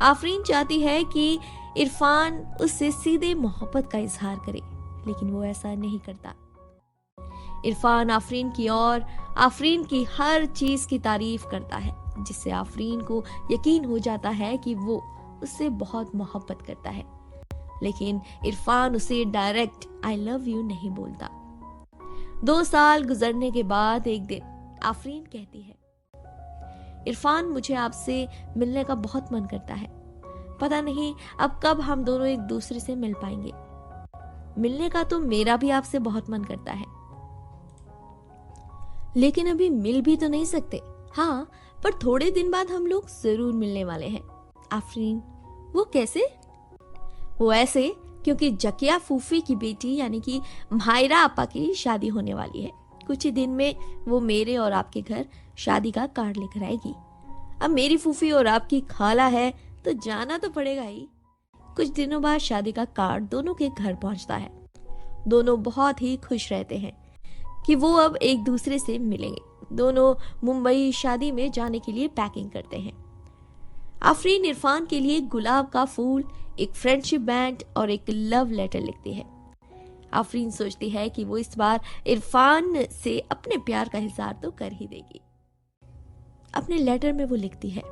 आफरीन चाहती है कि इरफान उससे सीधे मोहब्बत का इजहार करे, लेकिन वो ऐसा नहीं करता। इरफान आफरीन की और आफरीन की हर चीज की तारीफ करता है, जिससे आफरीन को यकीन हो जाता है कि वो उससे बहुत मोहब्बत करता है। लेकिन इरफान उसे डायरेक्ट आई लव यू नहीं बोलता। 2 साल गुजरने के बाद एक दिन आफरीन कहती है, इरफान, मुझे आपसे मिलने का बहुत मन करता है। पता नहीं अब कब हम दोनों एक दूसरे से मिल पाएंगे। मिलने का तो मेरा भी आपसे बहुत मन करता है, लेकिन अभी मिल भी तो नहीं सकते। हाँ, पर थोड़े दिन बाद हम लोग जरूर मिलने वाले हैं। आफरीन, वो कैसे? वो ऐसे क्योंकि जकिया फूफी की बेटी यानी कि मायरा आपा की शादी होने वाली है। कुछ ही दिन में वो मेरे और आपके घर शादी का कार्ड लेकर आएगी। अब मेरी फूफी और आपकी खाला है तो जाना तो पड़ेगा ही। कुछ दिनों बाद शादी का कार्ड दोनों के घर पहुंचता है। दोनों बहुत ही खुश रहते हैं कि वो अब एक दूसरे से मिलेंगे। दोनों मुंबई शादी में जाने के लिए पैकिंग करते हैं। आफरीन इरफान के लिए गुलाब का फूल, एक फ्रेंडशिप बैंड और एक लव लेटर लिखती है। आफरीन सोचती है कि वो इस बार इरफान से अपने प्यार का इजहार तो कर ही देगी। अपने लेटर में वो लिखती है,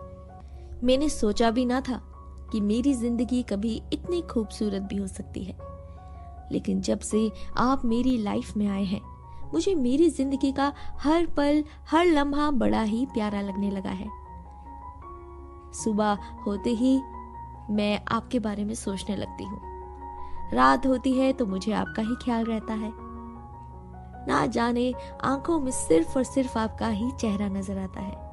मैंने सोचा भी ना था कि मेरी जिंदगी कभी इतनी खूबसूरत भी हो सकती है, लेकिन जब से आप मेरी लाइफ में आए हैं, मुझे मेरी जिंदगी का हर पल, हर लम्हा बड़ा ही प्यारा लगने लगा है। सुबह होते ही मैं आपके बारे में सोचने लगती हूँ। रात होती है तो मुझे आपका ही ख्याल रहता है। ना जाने आंखों में सिर्फ और सिर्फ आपका ही चेहरा नजर आता है।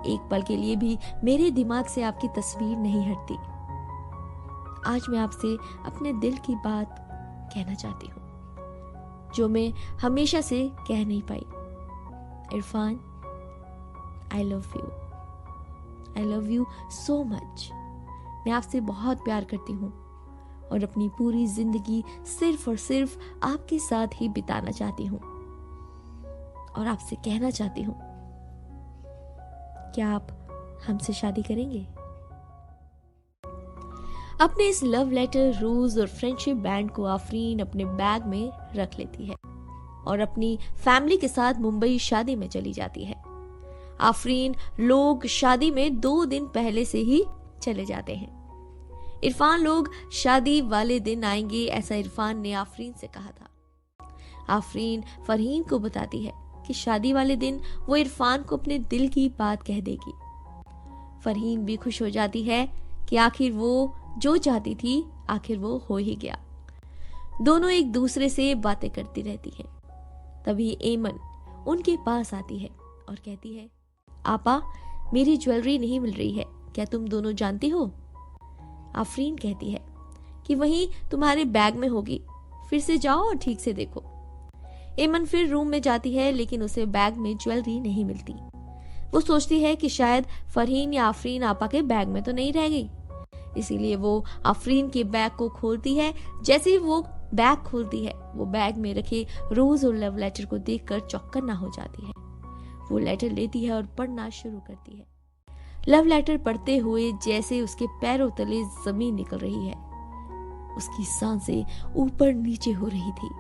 एक पल के लिए भी मेरे दिमाग से आपकी तस्वीर नहीं हटती। आज मैं आपसे अपने दिल की बात कहना चाहती हूँ, जो मैं हमेशा से कह नहीं पाई। Irfan, I love you. I love you so much. मैं आपसे बहुत प्यार करती हूँ और अपनी पूरी जिंदगी सिर्फ और सिर्फ आपके साथ ही बिताना चाहती हूँ और आपसे कहना चाहती हूँ, क्या आप हमसे शादी करेंगे? अपने इस लव लेटर, रोज और फ्रेंडशिप बैंड को आफरीन अपने बैग में रख लेती है और अपनी फैमिली के साथ मुंबई शादी में चली जाती है। आफरीन लोग शादी में 2 दिन पहले से ही चले जाते हैं। इरफान लोग शादी वाले दिन आएंगे, ऐसा इरफान ने आफरीन से कहा था। आफरीन फरहीन को बताती है कि शादी वाले दिन वो इरफान को अपने दिल की बात कह देगी। फरहीन भी खुश हो जाती है कि आखिर वो जो चाहती थी आखिर वो हो ही गया। दोनों एक दूसरे से बातें करती रहती हैं। तभी एमन उनके पास आती है और कहती है, आपा मेरी ज्वेलरी नहीं मिल रही है, क्या तुम दोनों जानती हो? आफरीन कहती है कि वहीं तुम्हारे बैग में होगी, फिर से जाओ और ठीक से देखो। एमन फिर रूम में जाती है लेकिन उसे बैग में ज्वेलरी नहीं मिलती। वो सोचती है कि शायद फरहीन या आफरीन आपा के बैग में तो नहीं रह गई, इसीलिए वो आफरीन के बैग को खोलती है। जैसे ही वो बैग खोलती है, वो बैग में रखे रोज और लव लेटर को देखकर चौकन्ना हो जाती है। वो लेटर लेती है और पढ़ना शुरू करती है। लव लेटर पढ़ते हुए जैसे उसके पैरों तले जमीन निकल रही है। उसकी सांसें ऊपर नीचे हो रही थी।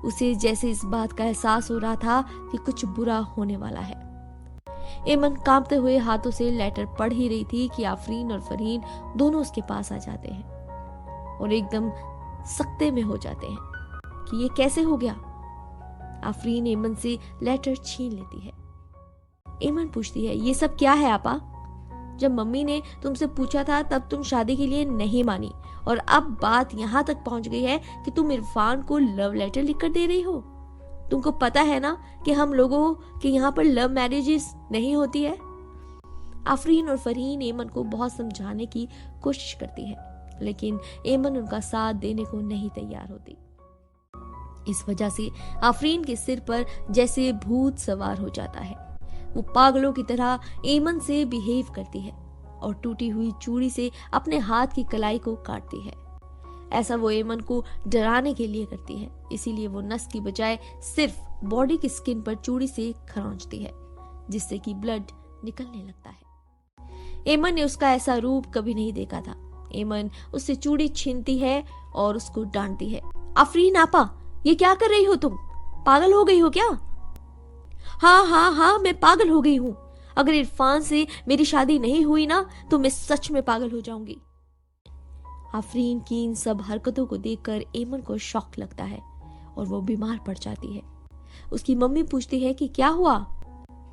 उसे जैसे इस बात का एहसास हो रहा था कि कुछ बुरा होने वाला है। एमन कांपते हुए हाथों से लेटर पढ़ ही रही थी कि आफरीन और फरहीन दोनों उसके पास आ जाते हैं और एकदम सख्ते में हो जाते हैं कि ये कैसे हो गया। आफरीन एमन से लेटर छीन लेती है। एमन पूछती है, ये सब क्या है आपा? जब मम्मी ने तुमसे पूछा था तब तुम शादी के लिए नहीं मानी और अब बात यहाँ तक पहुंच गई है कि तुम इरफान को लव लेटर लिखकर दे रही हो। तुमको पता है ना कि हम लोगों के यहाँ पर लव मैरिजेस नहीं होती है। आफरीन और फरहीन एमन को बहुत समझाने की कोशिश करती है लेकिन एमन उनका साथ देने को नहीं तैयार होती। इस वजह से आफरीन के सिर पर जैसे भूत सवार हो जाता है। वो पागलों की तरह एमन से बिहेव करती है और टूटी हुई चूड़ी से अपने हाथ की कलाई को काटती है। ऐसा वो एमन को डराने के लिए करती है, इसीलिए वो नस की बजाय सिर्फ बॉडी की स्किन पर चूड़ी से खरोंचती है जिससे कि ब्लड निकलने लगता है। एमन ने उसका ऐसा रूप कभी नहीं देखा था। एमन उससे चूड़ी छीनती है और उसको डांटती है, आफरीन आपा ये क्या कर रही हो तुम? पागल हो गई हो क्या? हाँ मैं पागल हो गई हूँ। अगर इरफान से मेरी शादी नहीं हुई ना तो मैं सच में पागल हो जाऊंगी। आफरीन की इन सब हरकतों को देखकर एमन को शॉक लगता है और वो बीमार पड़ जाती है। उसकी मम्मी पूछती है कि क्या हुआ,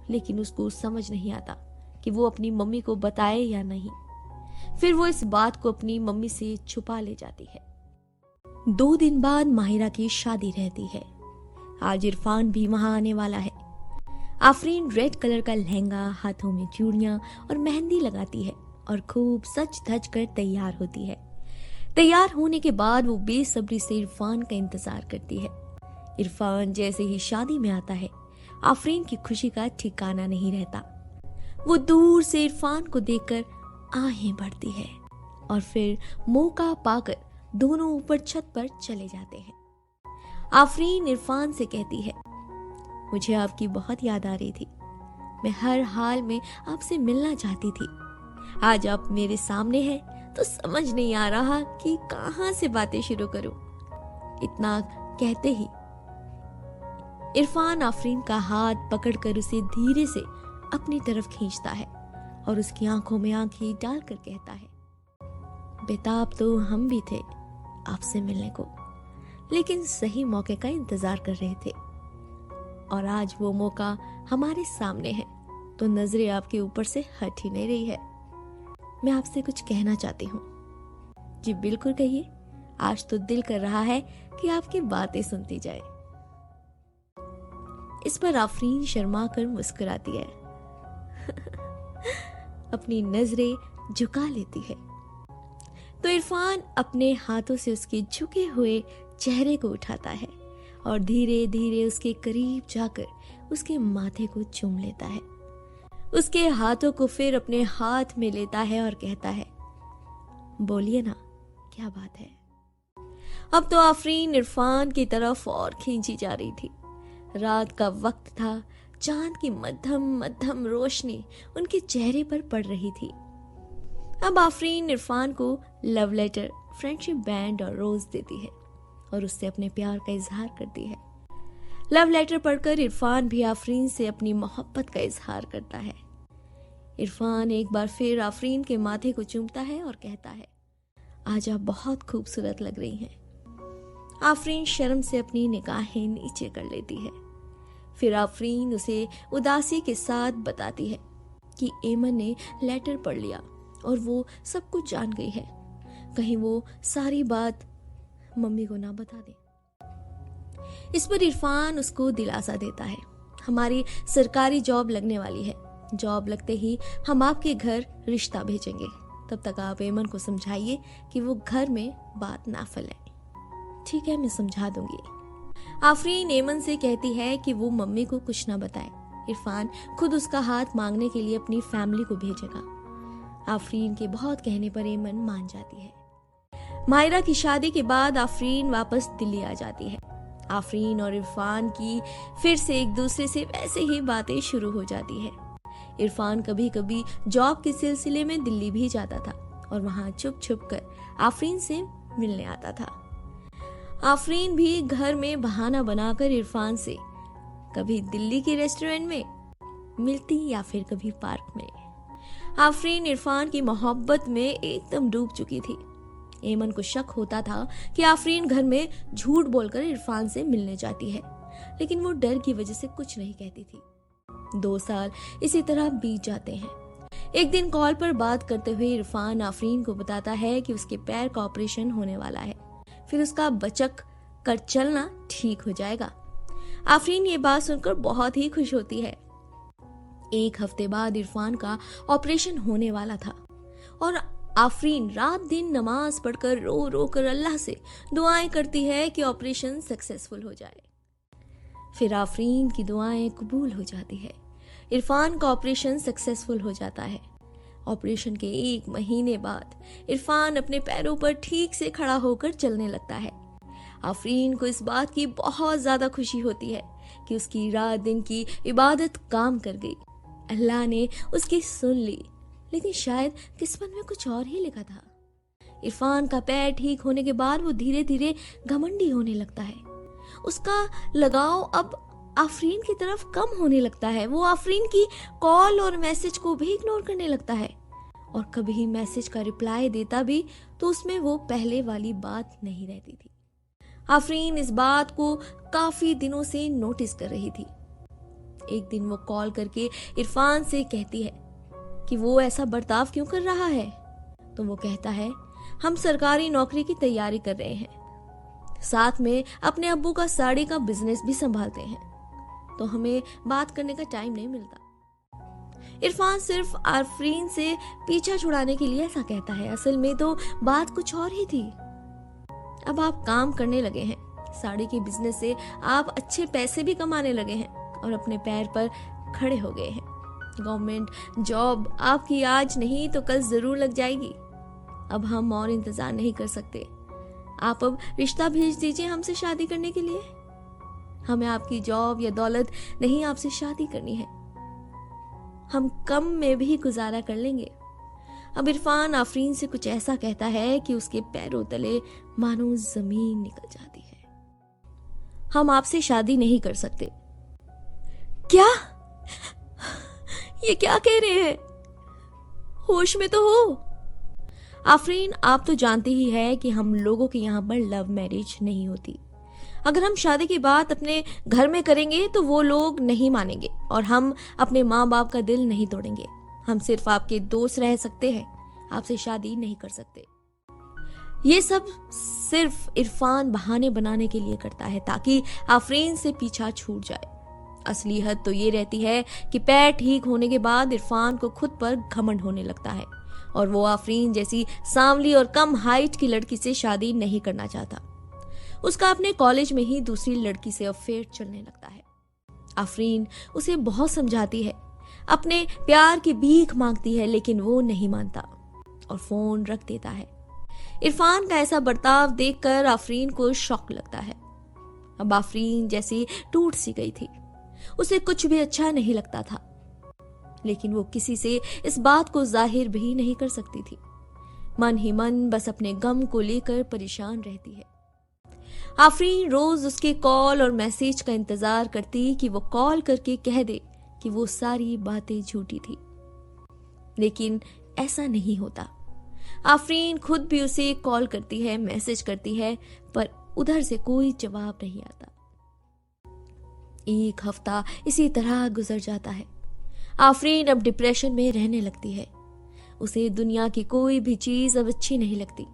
लेकिन उसको समझ नहीं आता कि वो अपनी मम्मी को बताए या नहीं। फिर वो इस बात को अपनी मम्मी से छुपा ले जाती है। 2 दिन बाद माहिरा की शादी रहती है। आज इरफान भी वहां आने वाला है। आफरीन रेड कलर का लहंगा, हाथों में चूड़ियां और मेहंदी लगाती है और खूब सज धज कर तैयार होती है। तैयार होने के बाद वो बेसब्री से इरफान का इंतजार करती है। इरफान जैसे ही शादी में आता है, आफरीन की खुशी का ठिकाना नहीं रहता। वो दूर से इरफान को देखकर आहें भरती है और फिर मौका पाकर दोनों ऊपर छत पर चले जाते हैं। आफरीन इरफान से कहती है, मुझे आपकी बहुत याद आ रही थी। मैं हर हाल में आपसे मिलना चाहती थी। आज आप मेरे सामने हैं तो समझ नहीं आ रहा कि कहां से बातें शुरू करूं। इतना कहते ही इरफान आफरीन का हाथ पकड़कर उसे धीरे से अपनी तरफ खींचता है और उसकी आंखों में आंखें डालकर कहता है, बेताब तो हम भी थे आपसे मिलने को, लेकिन सही मौके का इंतजार कर रहे थे और आज वो मौका हमारे सामने है तो नजरें आपके ऊपर से हट ही नहीं रही है। मैं आपसे कुछ कहना चाहती हूँ। जी बिल्कुल कहिए, आज तो दिल कर रहा है कि आपकी बातें सुनती जाए। इस पर आफरीन शर्मा कर मुस्कुराती है अपनी नजरें झुका लेती है तो इरफान अपने हाथों से उसके झुके हुए चेहरे को उठाता है और धीरे धीरे उसके करीब जाकर उसके माथे को चूम लेता है। उसके हाथों को फिर अपने हाथ में लेता है और कहता है, बोलिए ना क्या बात है। अब तो आफरीन इरफान की तरफ और खींची जा रही थी। रात का वक्त था, चांद की मध्यम मध्यम रोशनी उनके चेहरे पर पड़ रही थी। अब आफरीन इरफान को लव लेटर, फ्रेंडशिप बैंड और रोज देती है और उससे अपने प्यार का इजहार करती है। लव लेटर पढ़कर इरफान भी आफरीन से अपनी मोहब्बत का इजहार करता है। इरफान एक बार फिर आफरीन के माथे को चूमता है और कहता है, आज आप बहुत खूबसूरत लग रही हैं। आफरीन शर्म से अपनी निगाहें नीचे कर लेती है। फिर आफरीन उसे उदासी के साथ बताती है कि एमन ने लेटर पढ़ लिया और वो सब कुछ जान गई है। कहीं वो सारी बात मम्मी को ना बता दे। इस पर इरफान उसको दिलासा देता है, हमारी सरकारी जॉब लगने वाली है। जॉब लगते ही हम आपके घर रिश्ता भेजेंगे। तब तक आप एमन को समझाइए कि वो घर में बात ना फैलाए। ठीक है, मैं समझा दूंगी। आफरीन एमन से कहती है कि वो मम्मी को कुछ ना बताए। इरफान खुद उसका हाथ मांगने के लिए अपनी फैमिली को भेजेगा। आफरीन के बहुत कहने पर एमन मान जाती है। मायरा की शादी के बाद आफरीन वापस दिल्ली आ जाती है। आफरीन और इरफान की फिर से एक दूसरे से वैसे ही बातें शुरू हो जाती है। इरफान कभी कभी जॉब के सिलसिले में दिल्ली भी जाता था और वहां छुप छुप कर आफरीन से मिलने आता था। आफरीन भी घर में बहाना बनाकर इरफान से कभी दिल्ली के रेस्टोरेंट में मिलती या फिर कभी पार्क में। आफरीन इरफान की मोहब्बत में एकदम डूब चुकी थी। एमन को शक होता था कि आफरीन घर में झूठ बोलकर इरफान से मिलने जाती है, लेकिन वो डर की वजह से कुछ नहीं कहती थी। 2 साल इसी तरह बीत जाते हैं। एक दिन कॉल पर बात करते हुए इरफान आफरीन को बताता है कि उसके पैर का ऑपरेशन होने वाला है, फिर उसका बचक कर चलना ठीक हो जाएगा। आफरीन ये बात सुनकर बहुत ही खुश होती है। 1 हफ्ते बाद इरफान का ऑपरेशन होने वाला था और आफरीन रात दिन नमाज पढ़कर रो रो कर अल्लाह से दुआएं करती है कि ऑपरेशन सक्सेसफुल हो जाए। फिर आफरीन की दुआएं कबूल हो जाती है। इरफान का ऑपरेशन सक्सेसफुल हो जाता है। ऑपरेशन के 1 महीने बाद इरफान अपने पैरों पर ठीक से खड़ा होकर चलने लगता है। आफरीन को इस बात की बहुत ज्यादा खुशी होती है कि उसकी रात दिन की इबादत काम कर गई। अल्लाह ने उसकी सुन ली, लेकिन शायद किस्मत में कुछ और ही लिखा था। इरफान का पैर ठीक होने के बाद वो धीरे धीरे घमंडी होने लगता है। उसका लगाव अब आफरीन की तरफ कम होने लगता है। वो आफरीन की कॉल और मैसेज को भी इग्नोर करने लगता है और कभी मैसेज का रिप्लाई देता भी तो उसमें वो पहले वाली बात नहीं रहती थी। आफरीन इस बात को काफी दिनों से नोटिस कर रही थी। एक दिन वो कॉल करके इरफान से कहती है कि वो ऐसा बर्ताव क्यों कर रहा है, तो वो कहता है, हम सरकारी नौकरी की तैयारी कर रहे हैं, साथ में अपने अब्बू का साड़ी का बिजनेस भी संभालते हैं, तो हमें बात करने का टाइम नहीं मिलता। इरफान सिर्फ आफरीन से पीछा छुड़ाने के लिए ऐसा कहता है, असल में तो बात कुछ और ही थी। अब आप काम करने लगे हैं, साड़ी के बिजनेस से आप अच्छे पैसे भी कमाने लगे हैं और अपने पैर पर खड़े हो गए हैं। गवर्नमेंट जॉब आपकी आज नहीं तो कल जरूर लग जाएगी। अब हम और इंतजार नहीं कर सकते। आप अब रिश्ता भेज दीजिए हमसे शादी करने के लिए। हमें आपकी जॉब या दौलत नहीं, आपसे शादी करनी है। हम कम में भी गुजारा कर लेंगे। अब इरफान आफरीन से कुछ ऐसा कहता है कि उसके पैरों तले मानो जमीन निकल जाती है। हम आपसे शादी नहीं कर सकते। क्या? ये क्या कह रहे हैं? होश में तो हो। आफरीन, आप तो जानती ही है कि हम लोगों के यहाँ पर लव मैरिज नहीं होती। अगर हम शादी की बात अपने घर में करेंगे तो वो लोग नहीं मानेंगे और हम अपने माँ बाप का दिल नहीं तोड़ेंगे। हम सिर्फ आपके दोस्त रह सकते हैं, आपसे शादी नहीं कर सकते। ये सब सिर्फ इरफान बहाने बनाने के लिए करता है ताकि आफरीन से पीछा छूट जाए। असली हद तो ये रहती है कि पैर ठीक होने के बाद इरफान को खुद पर घमंड होने लगता है और वो आफरीन जैसी सांवली और कम हाइट की लड़की से शादी नहीं करना चाहता। उसका अपने कॉलेज में ही दूसरी लड़की से अफेयर चलने लगता है। आफरीन उसे बहुत समझाती है, अपने प्यार की भीख मांगती है, लेकिन वो नहीं मानता और फोन रख देता है। इरफान का ऐसा बर्ताव देखकर आफरीन को शॉक लगता है। अब आफरीन जैसी टूट सी गई थी, उसे कुछ भी अच्छा नहीं लगता था, लेकिन वो किसी से इस बात को जाहिर भी नहीं कर सकती थी। मन ही मन बस अपने गम को लेकर परेशान रहती है। आफरीन रोज उसके कॉल और मैसेज का इंतजार करती कि वो कॉल करके कह दे कि वो सारी बातें झूठी थी, लेकिन ऐसा नहीं होता। आफरीन खुद भी उसे कॉल करती है, मैसेज करती है, पर उधर से कोई जवाब नहीं आता। एक हफ्ता इसी तरह गुजर जाता है। आफरीन अब डिप्रेशन में रहने लगती है। उसे दुनिया की कोई भी चीज अब अच्छी नहीं लगती।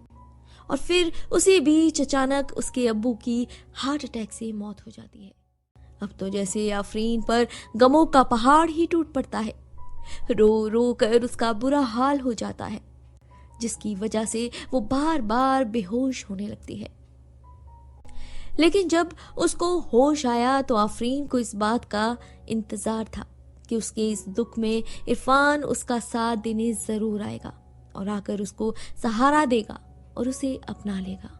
और फिर उसी बीच अचानक उसके अब्बू की हार्ट अटैक से मौत हो जाती है। अब तो जैसे आफरीन पर गमों का पहाड़ ही टूट पड़ता है। रो रो कर उसका बुरा हाल हो जाता है, जिसकी वजह से वो बार बार बेहोश होने लगती है। लेकिन जब उसको होश आया तो आफरीन को इस बात का इंतजार था कि उसके इस दुख में इरफान उसका साथ देने जरूर आएगा और आकर उसको सहारा देगा और उसे अपना लेगा।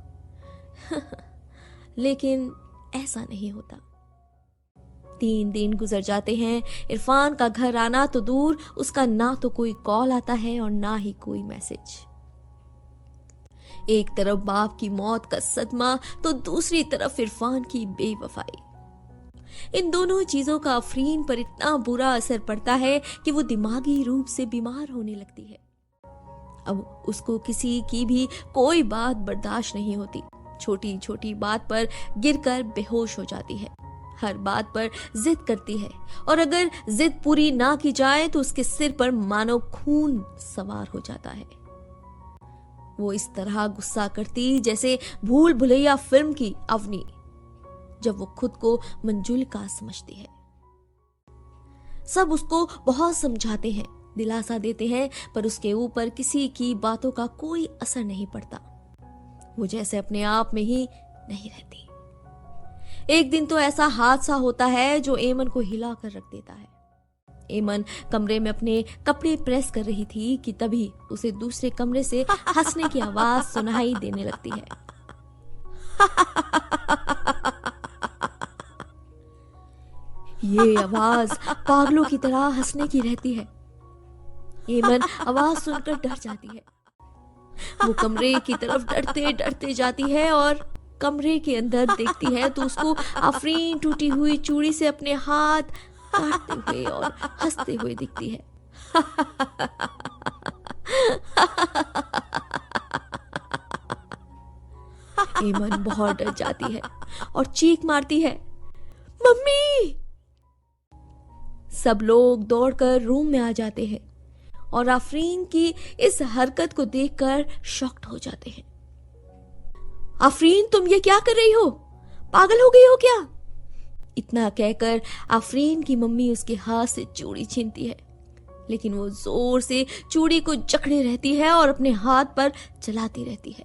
लेकिन ऐसा नहीं होता। 3 दिन गुजर जाते हैं। इरफान का घर आना तो दूर, उसका ना तो कोई कॉल आता है और ना ही कोई मैसेज। एक तरफ बाप की मौत का सदमा तो दूसरी तरफ इरफान की बेवफाई। इन दोनों चीजों का आफरीन पर इतना बुरा असर पड़ता है कि वो दिमागी रूप से बीमार होने लगती है। अब उसको किसी की भी कोई बात बर्दाश्त नहीं होती। छोटी छोटी बात पर गिरकर बेहोश हो जाती है। हर बात पर जिद करती है और अगर जिद पूरी ना की जाए तो उसके सिर पर मानो खून सवार हो जाता है। वो इस तरह गुस्सा करती जैसे भूल भुलैया फिल्म की अवनी, जब वो खुद को मंजुलिका समझती है। सब उसको बहुत समझाते हैं, दिलासा देते हैं, पर उसके ऊपर किसी की बातों का कोई असर नहीं पड़ता। वो जैसे अपने आप में ही नहीं रहती। एक दिन तो ऐसा हादसा होता है जो एमन को हिला कर रख देता है। एमन कमरे में अपने कपड़े प्रेस कर रही थी कि तभी उसे दूसरे कमरे से हंसने की आवाज सुनाई देने लगती है। ये आवाज पागलों की तरह हंसने की रहती है। एमन आवाज सुनकर डर जाती है। वो कमरे की तरफ डरते डरते जाती है और कमरे के अंदर देखती है तो उसको आफरीन टूटी हुई चूड़ी से अपने हाथ काटते हुए और हंसते हुए दिखती है। एमन बहुत डर जाती है और चीख मारती है, मम्मी। सब लोग दौड़कर रूम में आ जाते हैं और आफरीन की इस हरकत को देखकर शॉक्ड हो जाते हैं। आफरीन, तुम ये क्या कर रही हो? पागल हो गई हो क्या? इतना कहकर आफरीन की मम्मी उसके हाथ से चूड़ी छीनती है, लेकिन वो जोर से चूड़ी को जकड़े रहती है और अपने हाथ पर चलाती रहती है।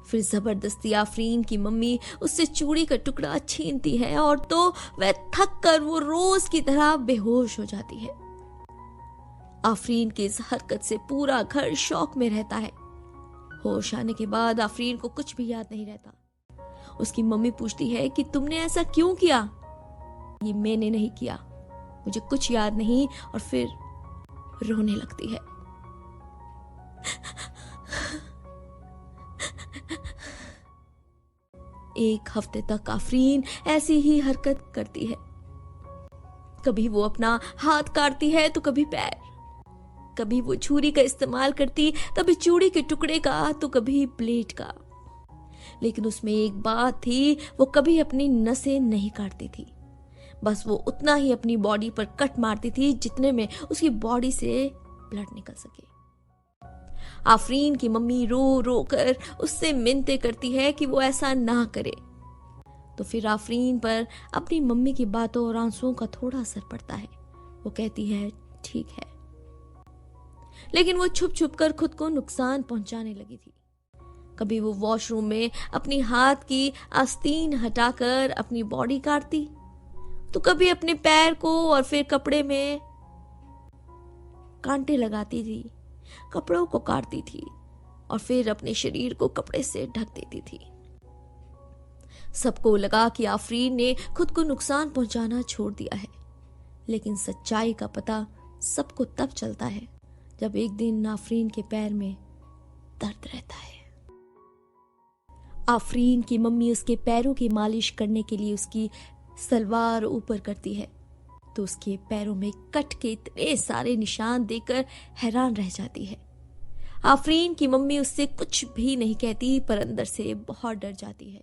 फिर जबरदस्ती आफरीन की मम्मी उससे चूड़ी का टुकड़ा छीनती है और तो वह थक कर वो रोज की तरह बेहोश हो जाती है। आफरीन की इस हरकत से पूरा घर शौक में रहता है। होश आने के बाद आफरीन को कुछ भी याद नहीं रहता। उसकी मम्मी पूछती है कि तुमने ऐसा क्यों किया? ये मैंने नहीं किया, मुझे कुछ याद नहीं, और फिर रोने लगती है। एक हफ्ते तक आफरीन ऐसी ही हरकत करती है। कभी वो अपना हाथ काटती है तो कभी पैर, कभी वो छुरी का इस्तेमाल करती, कभी चूड़ी के टुकड़े का तो कभी प्लेट का। लेकिन उसमें एक बात थी, वो कभी अपनी नसें नहीं काटती थी। बस वो उतना ही अपनी बॉडी पर कट मारती थी जितने में उसकी बॉडी से ब्लड निकल सके। आफरीन की मम्मी रो रो कर उससे मिन्नतें करती है कि वो ऐसा ना करे। तो फिर आफरीन पर अपनी मम्मी की बातों और आंसुओं का थोड़ा असर पड़ता है। वो कहती है ठीक है, लेकिन वो छुप छुप कर खुद को नुकसान पहुंचाने लगी थी। कभी वो वॉशरूम में अपनी हाथ की आस्तीन हटाकर अपनी बॉडी काटती, तो कभी अपने पैर को, और फिर कपड़े में कांटे लगाती थी, कपड़ों को काटती थी, और फिर अपने शरीर को कपड़े से ढक देती थी। सबको लगा कि आफरीन ने खुद को नुकसान पहुंचाना छोड़ दिया है, लेकिन सच्चाई का पता सबको तब चलता है जब एक दिन आफरीन के पैर में दर्द रहता है। आफरीन की मम्मी उसके पैरों की मालिश करने के लिए उसकी सलवार ऊपर करती है तो उसके पैरों में कट के इतने सारे निशान देखकर हैरान रह जाती है। आफरीन की मम्मी उससे कुछ भी नहीं कहती, पर अंदर से बहुत डर जाती है।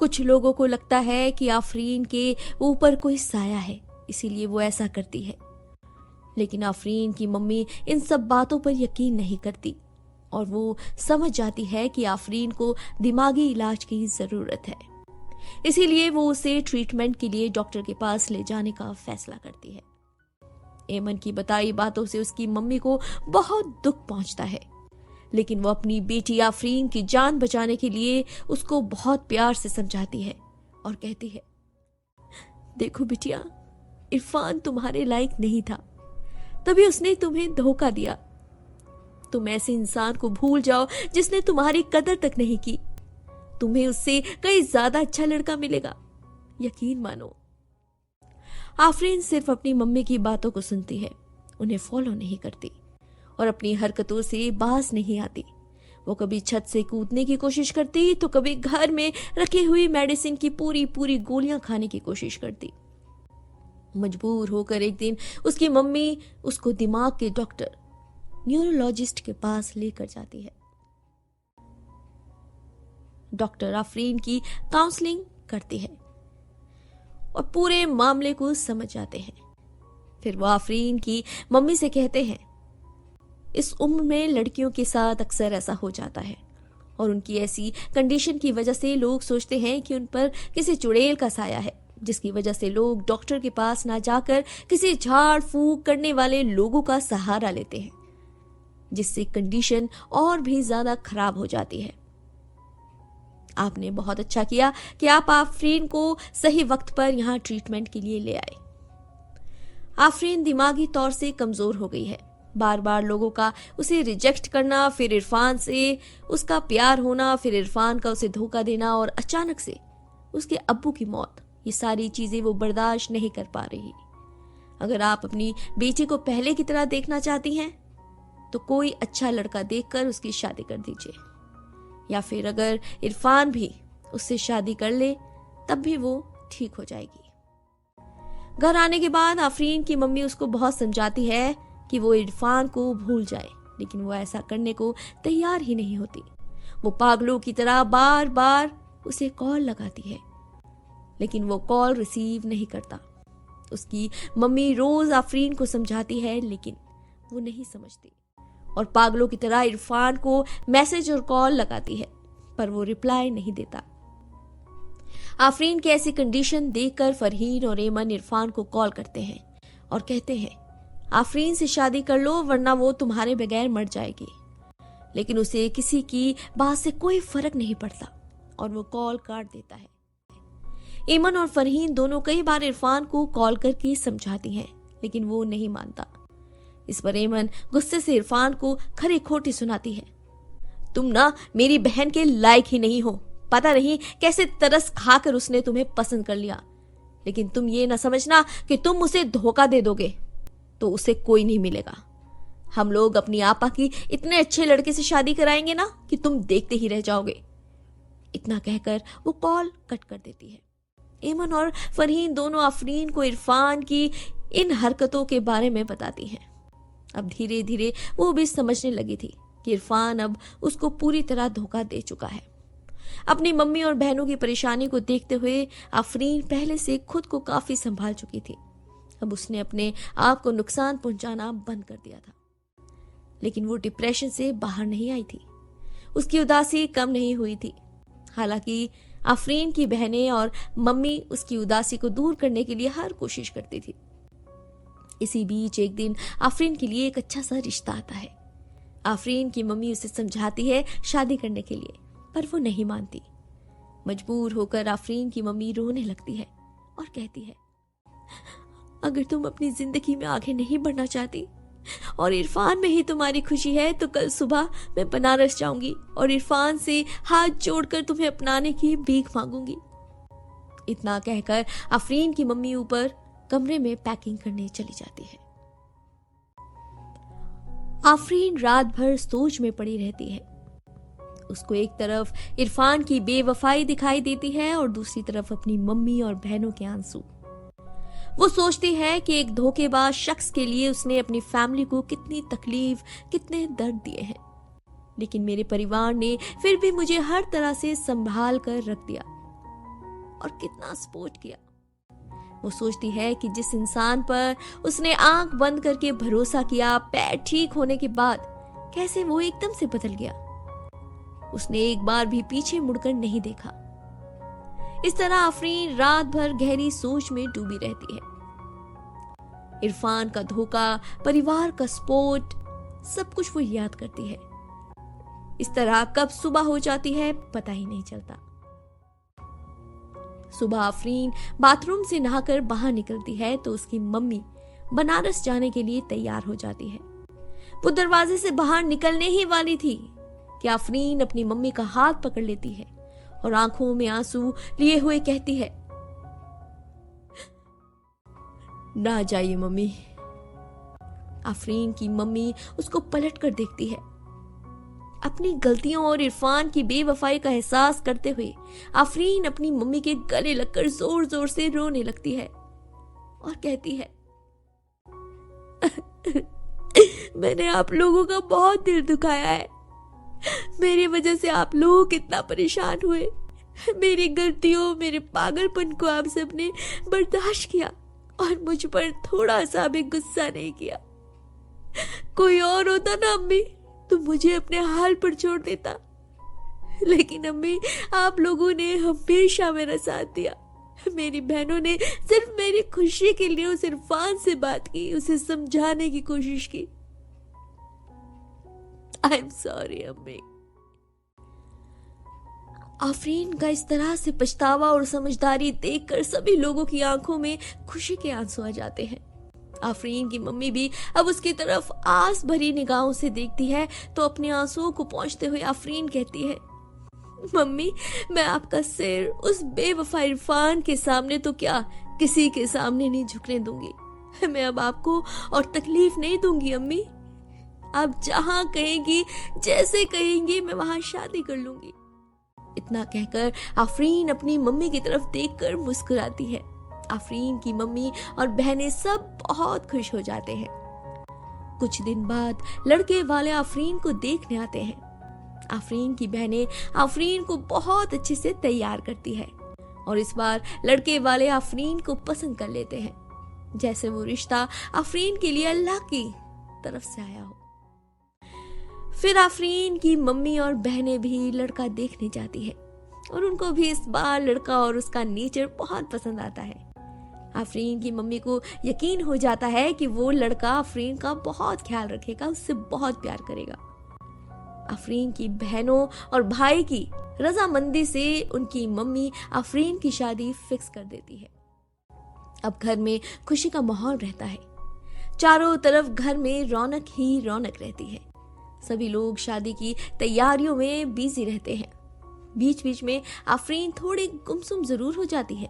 कुछ लोगों को लगता है कि आफरीन के ऊपर कोई साया है, इसीलिए वो ऐसा करती है, लेकिन आफरीन की मम्मी इन सब बातों पर यकीन नहीं करती और वो समझ जाती है कि आफरीन को दिमागी इलाज की जरूरत है। इसीलिए वो उसे ट्रीटमेंट के लिए डॉक्टर के पास ले जाने का फैसला करती है। एमन की बताई बातों से उसकी मम्मी को बहुत दुख पहुंचता है, लेकिन वो अपनी बेटी आफरीन की जान बचाने के लिए उसको बहुत प्यार से समझाती है और कहती है, देखो बिटिया, इरफान तुम्हारे लायक नहीं था, तभी उसने तुम्हें धोखा दिया। तुम ऐसे इंसान को भूल जाओ जिसने तुम्हारी कदर तक नहीं की। तुम्हें उससे कई ज्यादा अच्छा लड़का मिलेगा, यकीन मानो। आफरीन सिर्फ अपनी मम्मी की बातों को सुनती है, उन्हें फॉलो नहीं करती और अपनी हरकतों से बाज नहीं आती। वो कभी छत से कूदने की कोशिश करती तो कभी घर में रखी हुई मेडिसिन की पूरी पूरी गोलियां खाने की कोशिश करती। मजबूर होकर एक दिन उसकी मम्मी उसको दिमाग के डॉक्टर न्यूरोलॉजिस्ट के पास लेकर जाती है। डॉक्टर आफरीन की काउंसलिंग करती है और पूरे मामले को समझ जाते हैं। फिर वो आफरीन की मम्मी से कहते हैं, इस उम्र में लड़कियों के साथ अक्सर ऐसा हो जाता है और उनकी ऐसी कंडीशन की वजह से लोग सोचते हैं कि उन पर किसी चुड़ैल का साया है, जिसकी वजह से लोग डॉक्टर के पास ना जाकर किसी झाड़ फूंक करने वाले लोगों का सहारा लेते हैं, जिससे कंडीशन और भी ज्यादा खराब हो जाती है। आपने बहुत अच्छा किया कि आप आफरीन को सही वक्त पर यहां ट्रीटमेंट के लिए ले आए। आफरीन दिमागी तौर से कमजोर हो गई है। बार बार लोगों का उसे रिजेक्ट करना, फिर इरफान से उसका प्यार होना, फिर इरफान का उसे धोखा देना और अचानक से उसके अब्बू की मौत, ये सारी चीजें वो बर्दाश्त नहीं कर पा रही। अगर आप अपनी बेटी को पहले की तरह देखना चाहती हैं तो कोई अच्छा लड़का देखकर उसकी शादी कर दीजिए, या फिर अगर इरफान भी उससे शादी कर ले तब भी वो ठीक हो जाएगी। घर आने के बाद आफरीन की मम्मी उसको बहुत समझाती है कि वो इरफान को भूल जाए, लेकिन वो ऐसा करने को तैयार ही नहीं होती। वो पागलों की तरह बार बार उसे कॉल लगाती है, लेकिन वो कॉल रिसीव नहीं करता। उसकी मम्मी रोज आफरीन को समझाती है, लेकिन वो नहीं समझती और पागलों की तरह इरफान को मैसेज और कॉल लगाती है, पर वो रिप्लाई नहीं देता। आफरीन की ऐसी कंडीशन देखकर फरहीन और एमन इरफान को कॉल करते हैं और कहते हैं, आफरीन से शादी कर लो वरना वो तुम्हारे बगैर मर जाएगी। लेकिन उसे किसी की बात से कोई फर्क नहीं पड़ता और वो कॉल काट देता है। एमन और फरहीन दोनों कई बार इरफान को कॉल करके समझाती हैं, लेकिन वो नहीं मानता। इस पर एमन गुस्से से इरफान को खरी खोटी सुनाती है, तुम ना मेरी बहन के लायक ही नहीं हो, पता नहीं कैसे तरस खाकर उसने तुम्हें पसंद कर लिया, लेकिन तुम ये ना समझना कि तुम उसे धोखा दे दोगे तो उसे कोई नहीं मिलेगा। हम लोग अपनी आपा की इतने अच्छे लड़के से शादी कराएंगे ना कि तुम देखते ही रह जाओगे। इतना कहकर वो कॉल कट कर देती है। एमन और फरहीन दोनों आफरीन को इरफान की इन हरकतों के बारे में बताती हैं। अब धीरे धीरे वो भी समझने लगी थी कि इरफान अब उसको पूरी तरह धोखा दे चुका है। अपनी मम्मी और बहनों की परेशानी को देखते हुए आफरीन पहले से खुद को काफी संभाल चुकी थी। अब उसने अपने आप को नुकसान पहुंचाना बंद कर दिया था, लेकिन वो डिप्रेशन से बाहर नहीं आई थी। उसकी उदासी कम नहीं हुई थी। हालांकि आफरीन की बहनें और मम्मी उसकी उदासी को दूर करने के लिए हर कोशिश करती थी। इसी बीच एक दिन आफरीन के लिए एक अच्छा सा रिश्ता आता है। आफरीन की मम्मी उसे समझाती है शादी करने के लिए, पर वो नहीं मानती। मजबूर होकर आफरीन की मम्मी रोने लगती है और कहती है, अगर तुम अपनी जिंदगी में आगे नहीं बढ़ना चाहती और इरफान में ही तुम्हारी खुशी है तो कल सुबह मैं बनारस जाऊंगी और इरफान से हाथ जोड़कर तुम्हें अपनाने की भीख मांगूंगी। इतना कहकर आफरीन की मम्मी ऊपर कमरे में पैकिंग करने चली जाती है। आफरीन रात भर सोच में पड़ी रहती है। उसको एक तरफ इरफान की बेवफाई दिखाई देती है और दूसरी तरफ अपनी मम्मी और बहनों के आंसू। वो सोचती है कि एक धोखेबाज शख्स के लिए उसने अपनी फैमिली को कितनी तकलीफ, कितने दर्द दिए हैं, लेकिन मेरे परिवार ने फिर भी मुझे हर तरह से संभाल कर रख दिया और कितना सपोर्ट किया। वो सोचती है कि जिस इंसान पर उसने आंख बंद करके भरोसा किया, पैर ठीक होने के बाद कैसे वो एकदम से बदल गया। उसने एक बार भी पीछे मुड़कर नहीं देखा। इस तरह आफरीन रात भर गहरी सोच में डूबी रहती है। इरफान का धोखा, परिवार का सपोर्ट, सब कुछ वो याद करती है। इस तरह कब सुबह हो जाती है पता ही नहीं चलता। सुबह आफरीन बाथरूम से नहाकर बाहर निकलती है तो उसकी मम्मी बनारस जाने के लिए तैयार हो जाती है। वो दरवाजे से बाहर निकलने ही वाली थी कि आफरीन अपनी मम्मी का हाथ पकड़ लेती है और आंखों में आंसू लिए हुए कहती है, ना जाइए मम्मी। आफरीन की मम्मी उसको पलट कर देखती है। अपनी गलतियों और इरफान की बेवफाई का एहसास करते हुए आफरीन अपनी मम्मी के गले लगकर जोर जोर से रोने लगती है और कहती है, मैंने आप लोगों का बहुत दिल दुखाया है। मेरी वजह से आप लोग कितना परेशान हुए। मेरी गलतियों, मेरे पागलपन को आप सबने बर्दाश्त किया और मुझ पर थोड़ा सा भी गुस्सा नहीं किया। कोई और होता ना अम्मी तो मुझे अपने हाल पर छोड़ देता, लेकिन अम्मी आप लोगों ने हमेशा मेरा साथ दिया। मेरी बहनों ने सिर्फ मेरी खुशी के लिए उस इरफान से बात की, उसे समझाने की कोशिश की। आई एम सॉरी अम्मी। आफरीन का इस तरह से पछतावा और समझदारी देखकर सभी लोगों की आंखों में खुशी के आंसू आ जाते हैं। आफरीन की मम्मी भी अब उसकी तरफ आस भरी निगाहों से देखती है तो अपने आंसुओं को पोंछते हुए आफरीन कहती है, मम्मी मैं आपका सिर उस बेवफा इरफान के सामने तो क्या किसी के सामने नहीं झुकने दूंगी। मैं अब आपको और तकलीफ नहीं दूंगी अम्मी। आप जहां कहेंगी, जैसे कहेंगी मैं वहां शादी कर लूंगी। इतना कहकर आफरीन अपनी मम्मी की तरफ देखकर मुस्कुराती है। आफरीन की मम्मी और बहनें सब बहुत खुश हो जाते हैं। कुछ दिन बाद लड़के वाले आफरीन को देखने आते हैं। आफरीन की बहनें आफरीन को बहुत अच्छे से तैयार करती है और इस बार लड़के वाले आफरीन को पसंद कर लेते हैं, जैसे वो रिश्ता आफरीन के लिए अल्लाह की तरफ से आया हो। फिर आफरीन की मम्मी और बहनें भी लड़का देखने जाती है और उनको भी इस बार लड़का और उसका नेचर बहुत पसंद आता है। आफरीन की मम्मी को यकीन हो जाता है कि वो लड़का आफरीन का बहुत ख्याल रखेगा, उससे बहुत प्यार करेगा। आफरीन की बहनों और भाई की रजामंदी से उनकी मम्मी आफरीन की शादी फिक्स कर देती है। अब घर में खुशी का माहौल रहता है। चारों तरफ घर में रौनक ही रौनक रहती है। सभी लोग शादी की तैयारियों में बिजी रहते हैं। बीच बीच में आफरीन थोड़ी गुमसुम जरूर हो जाती है,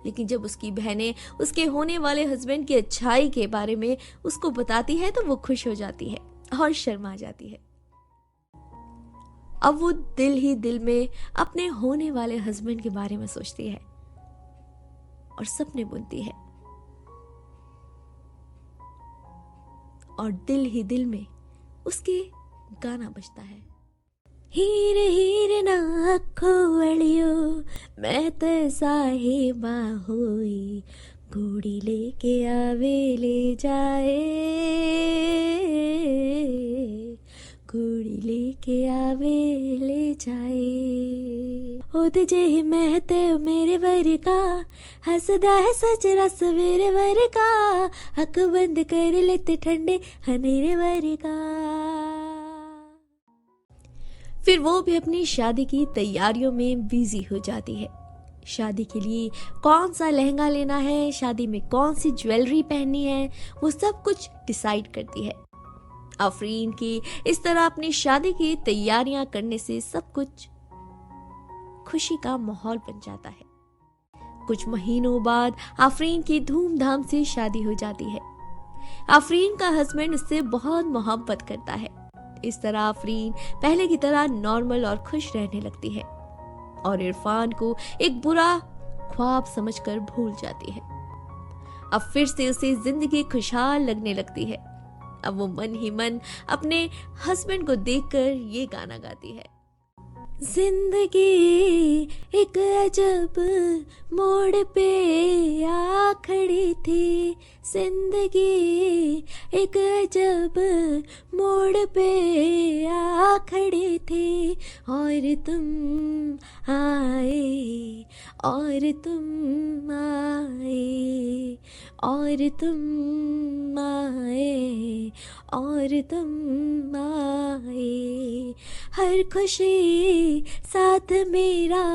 लेकिन जब उसकी बहनें उसके होने वाले हस्बैंड की अच्छाई के बारे में उसको बताती है तो वो खुश हो जाती है और शर्मा जाती है। अब वो दिल ही दिल में अपने होने वाले हस्बैंड के बारे में सोचती है और सपने बुनती है और दिल ही दिल में उसके गाना बजता है। हीरे हीरे ना खोलियो मैं तो साहिबा होई, घोड़ी लेके आवे ले जाए, घोड़ी लेके आवे ले जाए। ओद जे मैं ते मेरे वर का हसदा है सचरा सवेरे वर का, अख बंद कर लेते ठंडे हनेरे वर का। फिर वो भी अपनी शादी की तैयारियों में बिजी हो जाती है। शादी के लिए कौन सा लहंगा लेना है, शादी में कौन सी ज्वेलरी पहननी है, वो सब कुछ डिसाइड करती है। आफरीन की इस तरह अपनी शादी की तैयारियां करने से सब कुछ खुशी का माहौल बन जाता है। कुछ महीनों बाद आफरीन की धूमधाम से शादी हो जाती है। आफरीन का हस्बैंड उससे बहुत मोहब्बत करता है। इस तरह आफरीन पहले की तरह नॉर्मल और खुश रहने लगती है और इरफान को एक बुरा ख्वाब समझकर भूल जाती है। अब फिर से उसे जिंदगी खुशहाल लगने लगती है। अब वो मन ही मन अपने हस्बैंड को देखकर ये गाना गाती है। जिंदगी एक अजब मोड़ पे आ खड़ी थी, जिंदगी एक अजब मोड़ पे आ खड़ी थी, और तुम आए और तुम आए और तुम आए और तुम आए, हर खुशी साथ मेरा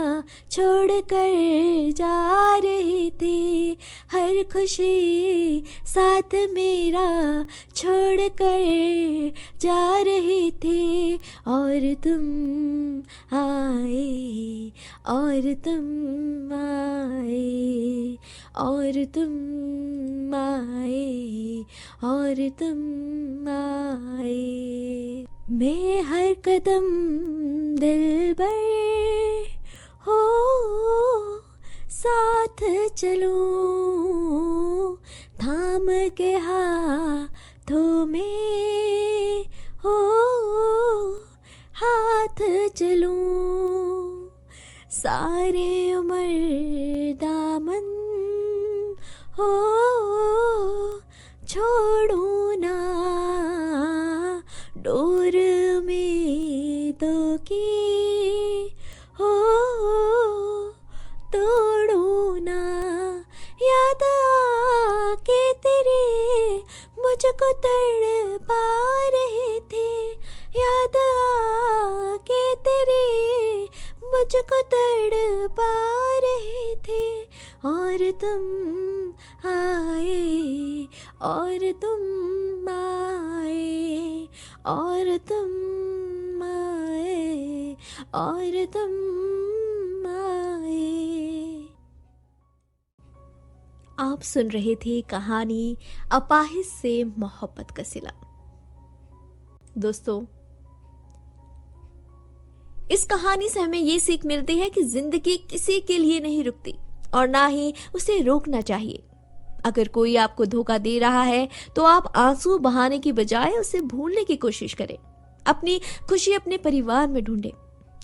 छोड़ कर जा रही थी, हर खुशी साथ मेरा छोड़ कर जा रही थी, और तुम आए और तुम आए और तुम आए और तुम आए, मैं हर कदम दिलबर हो साथ चलूं, थाम के हाथों में हो हाथ चलूं, सारे उम्र दामन हो छोड़ू ना, डोर उम्मीदों की हो तोड़ू ना, याद आके तेरे मुझको तड़पा रहे थे, याद आके तेरे मुझको तड़पा रहे थे, और तुम आए और तुम आए और तुम आए और तुम आए। आप सुन रहे थे कहानी अपाहिज से मोहब्बत का सिला। दोस्तों, इस कहानी से हमें ये सीख मिलती है कि जिंदगी किसी के लिए नहीं रुकती और ना ही उसे रोकना चाहिए। अगर कोई आपको धोखा दे रहा है तो आप आंसू बहाने की बजाय उसे भूलने की कोशिश करें। अपनी खुशी अपने परिवार में ढूंढें।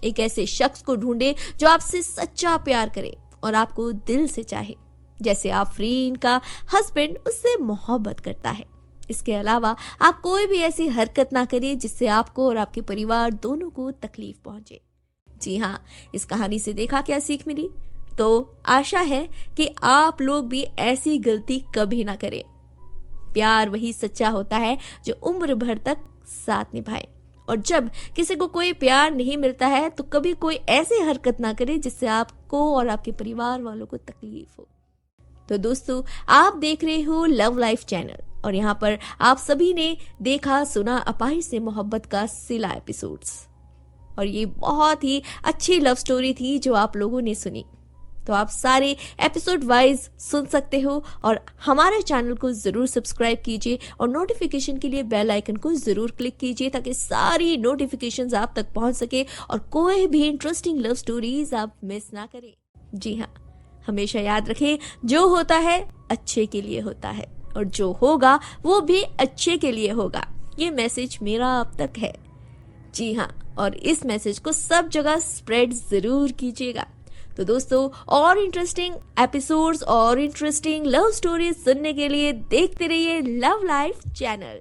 एक ऐसे शख्स को ढूंढें जो आपसे सच्चा प्यार करे और आपको दिल से चाहे, जैसे आफरीन का हस्बैंड उससे मोहब्बत करता है। इसके अलावा आप कोई भी ऐसी हरकत ना करिए जिससे आपको और आपके परिवार दोनों को तकलीफ पहुंचे। जी हाँ, इस कहानी से देखा क्या सीख मिली? तो आशा है कि आप लोग भी ऐसी गलती कभी ना करें। प्यार वही सच्चा होता है जो उम्र भर तक साथ निभाए, और जब किसी को कोई प्यार नहीं मिलता है तो कभी कोई ऐसी हरकत ना करे जिससे आपको और आपके परिवार वालों को तकलीफ हो। तो दोस्तों, आप देख रहे हो लव लाइफ चैनल और यहाँ पर आप सभी ने देखा सुना अपाहिज से मोहब्बत का सिला एपिसोड्स, और ये बहुत ही अच्छी लव स्टोरी थी जो आप लोगों ने सुनी। तो आप सारे एपिसोड वाइज सुन सकते हो और हमारे चैनल को जरूर सब्सक्राइब कीजिए और नोटिफिकेशन के लिए बेल आइकन को जरूर क्लिक कीजिए ताकि सारी नोटिफिकेशंस आप तक पहुंच सके और कोई भी इंटरेस्टिंग लव स्टोरीज आप मिस ना करें। जी हाँ, हमेशा याद रखें, जो होता है अच्छे के लिए होता है और जो होगा वो भी अच्छे के लिए होगा। ये मैसेज मेरा अब तक है। जी हाँ, और इस मैसेज को सब जगह स्प्रेड जरूर कीजिएगा। तो दोस्तों, और इंटरेस्टिंग एपिसोड्स और इंटरेस्टिंग लव स्टोरीज सुनने के लिए देखते रहिए लव लाइफ चैनल।